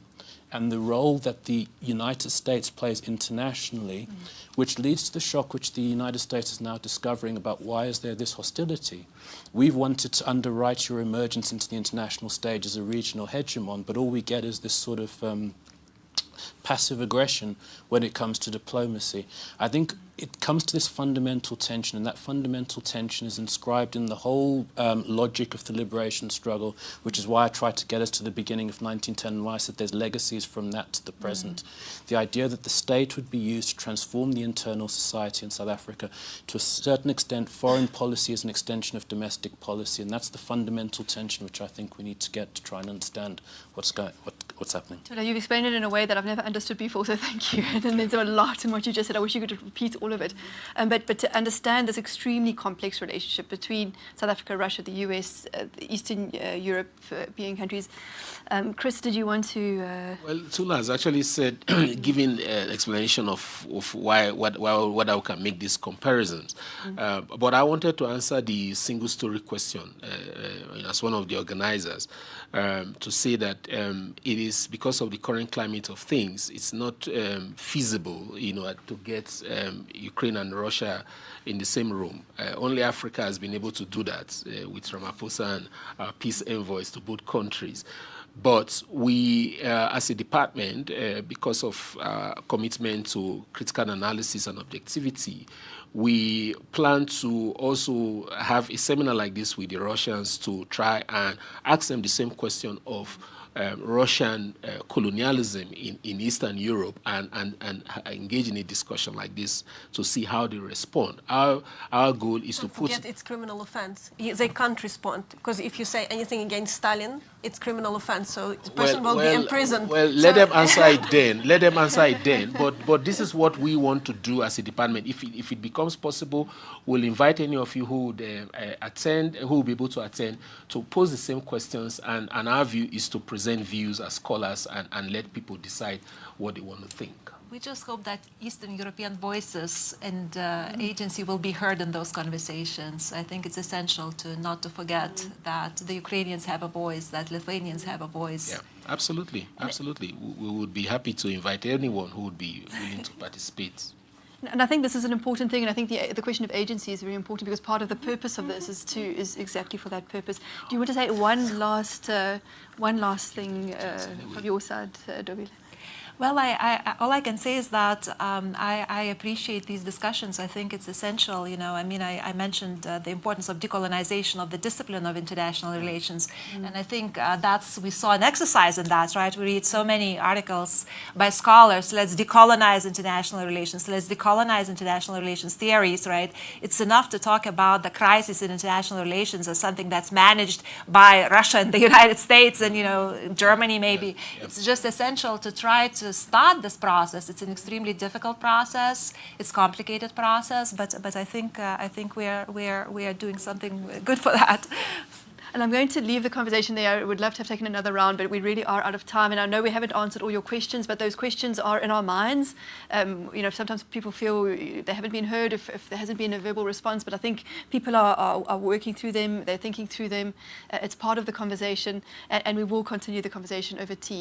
Speaker 2: and the role that the United States plays internationally, which leads to the shock which the United States is now discovering about why is there this hostility. We've wanted to underwrite your emergence into the international stage as a regional hegemon, but all we get is this sort of passive aggression when it comes to diplomacy. I think it comes to this fundamental tension, and that fundamental tension is inscribed in the whole logic of the liberation struggle, which is why I tried to get us to the beginning of 1910 and why I said there's legacies from that to the present. The idea that the state would be used to transform the internal society in South Africa. To a certain extent, foreign policy is an extension of domestic policy, and that's the fundamental tension which I think we need to get to try and understand what's happening.
Speaker 1: Thula, you've explained it in a way that I've never understood before, so thank you. And there's a lot in what you just said. I wish you could repeat all of it. But to understand this extremely complex relationship between South Africa, Russia, the US, the Eastern European countries. Chris, did you want to...
Speaker 3: Well, Thula has actually said, giving an explanation of what I can make these comparisons. But I wanted to answer the single story question as one of the organizers. to say that it is because of the current climate of things, it's not feasible, to get Ukraine and Russia in the same room. Only Africa has been able to do that with Ramaphosa and our peace envoys to both countries. But we, as a department, because of commitment to critical analysis and objectivity, we plan to also have a seminar like this with the Russians to try and ask them the same question of Russian colonialism in Eastern Europe and engage in a discussion like this to see how they respond. Our goal is to put...
Speaker 5: Forget it's criminal offense. They can't respond, because if you say anything against Stalin, it's criminal offense, so the person will be imprisoned.
Speaker 3: Well, let them answer it then. Let them answer it then. But this is what we want to do as a department. If it becomes possible, we'll invite any of you who would attend, who will be able to attend, to pose the same questions, and our view is to present views as scholars and let people decide what they want to think.
Speaker 4: We just hope that Eastern European voices and agency will be heard in those conversations. I think it's essential not to forget that the Ukrainians have a voice, that Lithuanians have a voice.
Speaker 3: Yeah, absolutely, absolutely. We would be happy to invite anyone who would be willing to participate.
Speaker 1: And I think this is an important thing, and I think the question of agency is very important, because part of the purpose of this is exactly for that purpose. Do you want to say one last thing from your side, Dobile?
Speaker 4: Well, all I can say is that I appreciate these discussions. I think it's essential. I mentioned the importance of decolonization of the discipline of international relations, and I think we saw an exercise in that, right? We read so many articles by scholars. Let's decolonize international relations. Let's decolonize international relations theories, right? It's enough to talk about the crisis in international relations as something that's managed by Russia and the United States and Germany maybe. Yeah. It's just essential to try to start this process. It's an extremely difficult process. It's a complicated process, but I think we are doing something good for that.
Speaker 1: And I'm going to leave the conversation there. I would love to have taken another round, but we really are out of time. And I know we haven't answered all your questions, but those questions are in our minds. Sometimes people feel they haven't been heard if there hasn't been a verbal response, but I think people are working through them, they're thinking through them. It's part of the conversation, and we will continue the conversation over tea.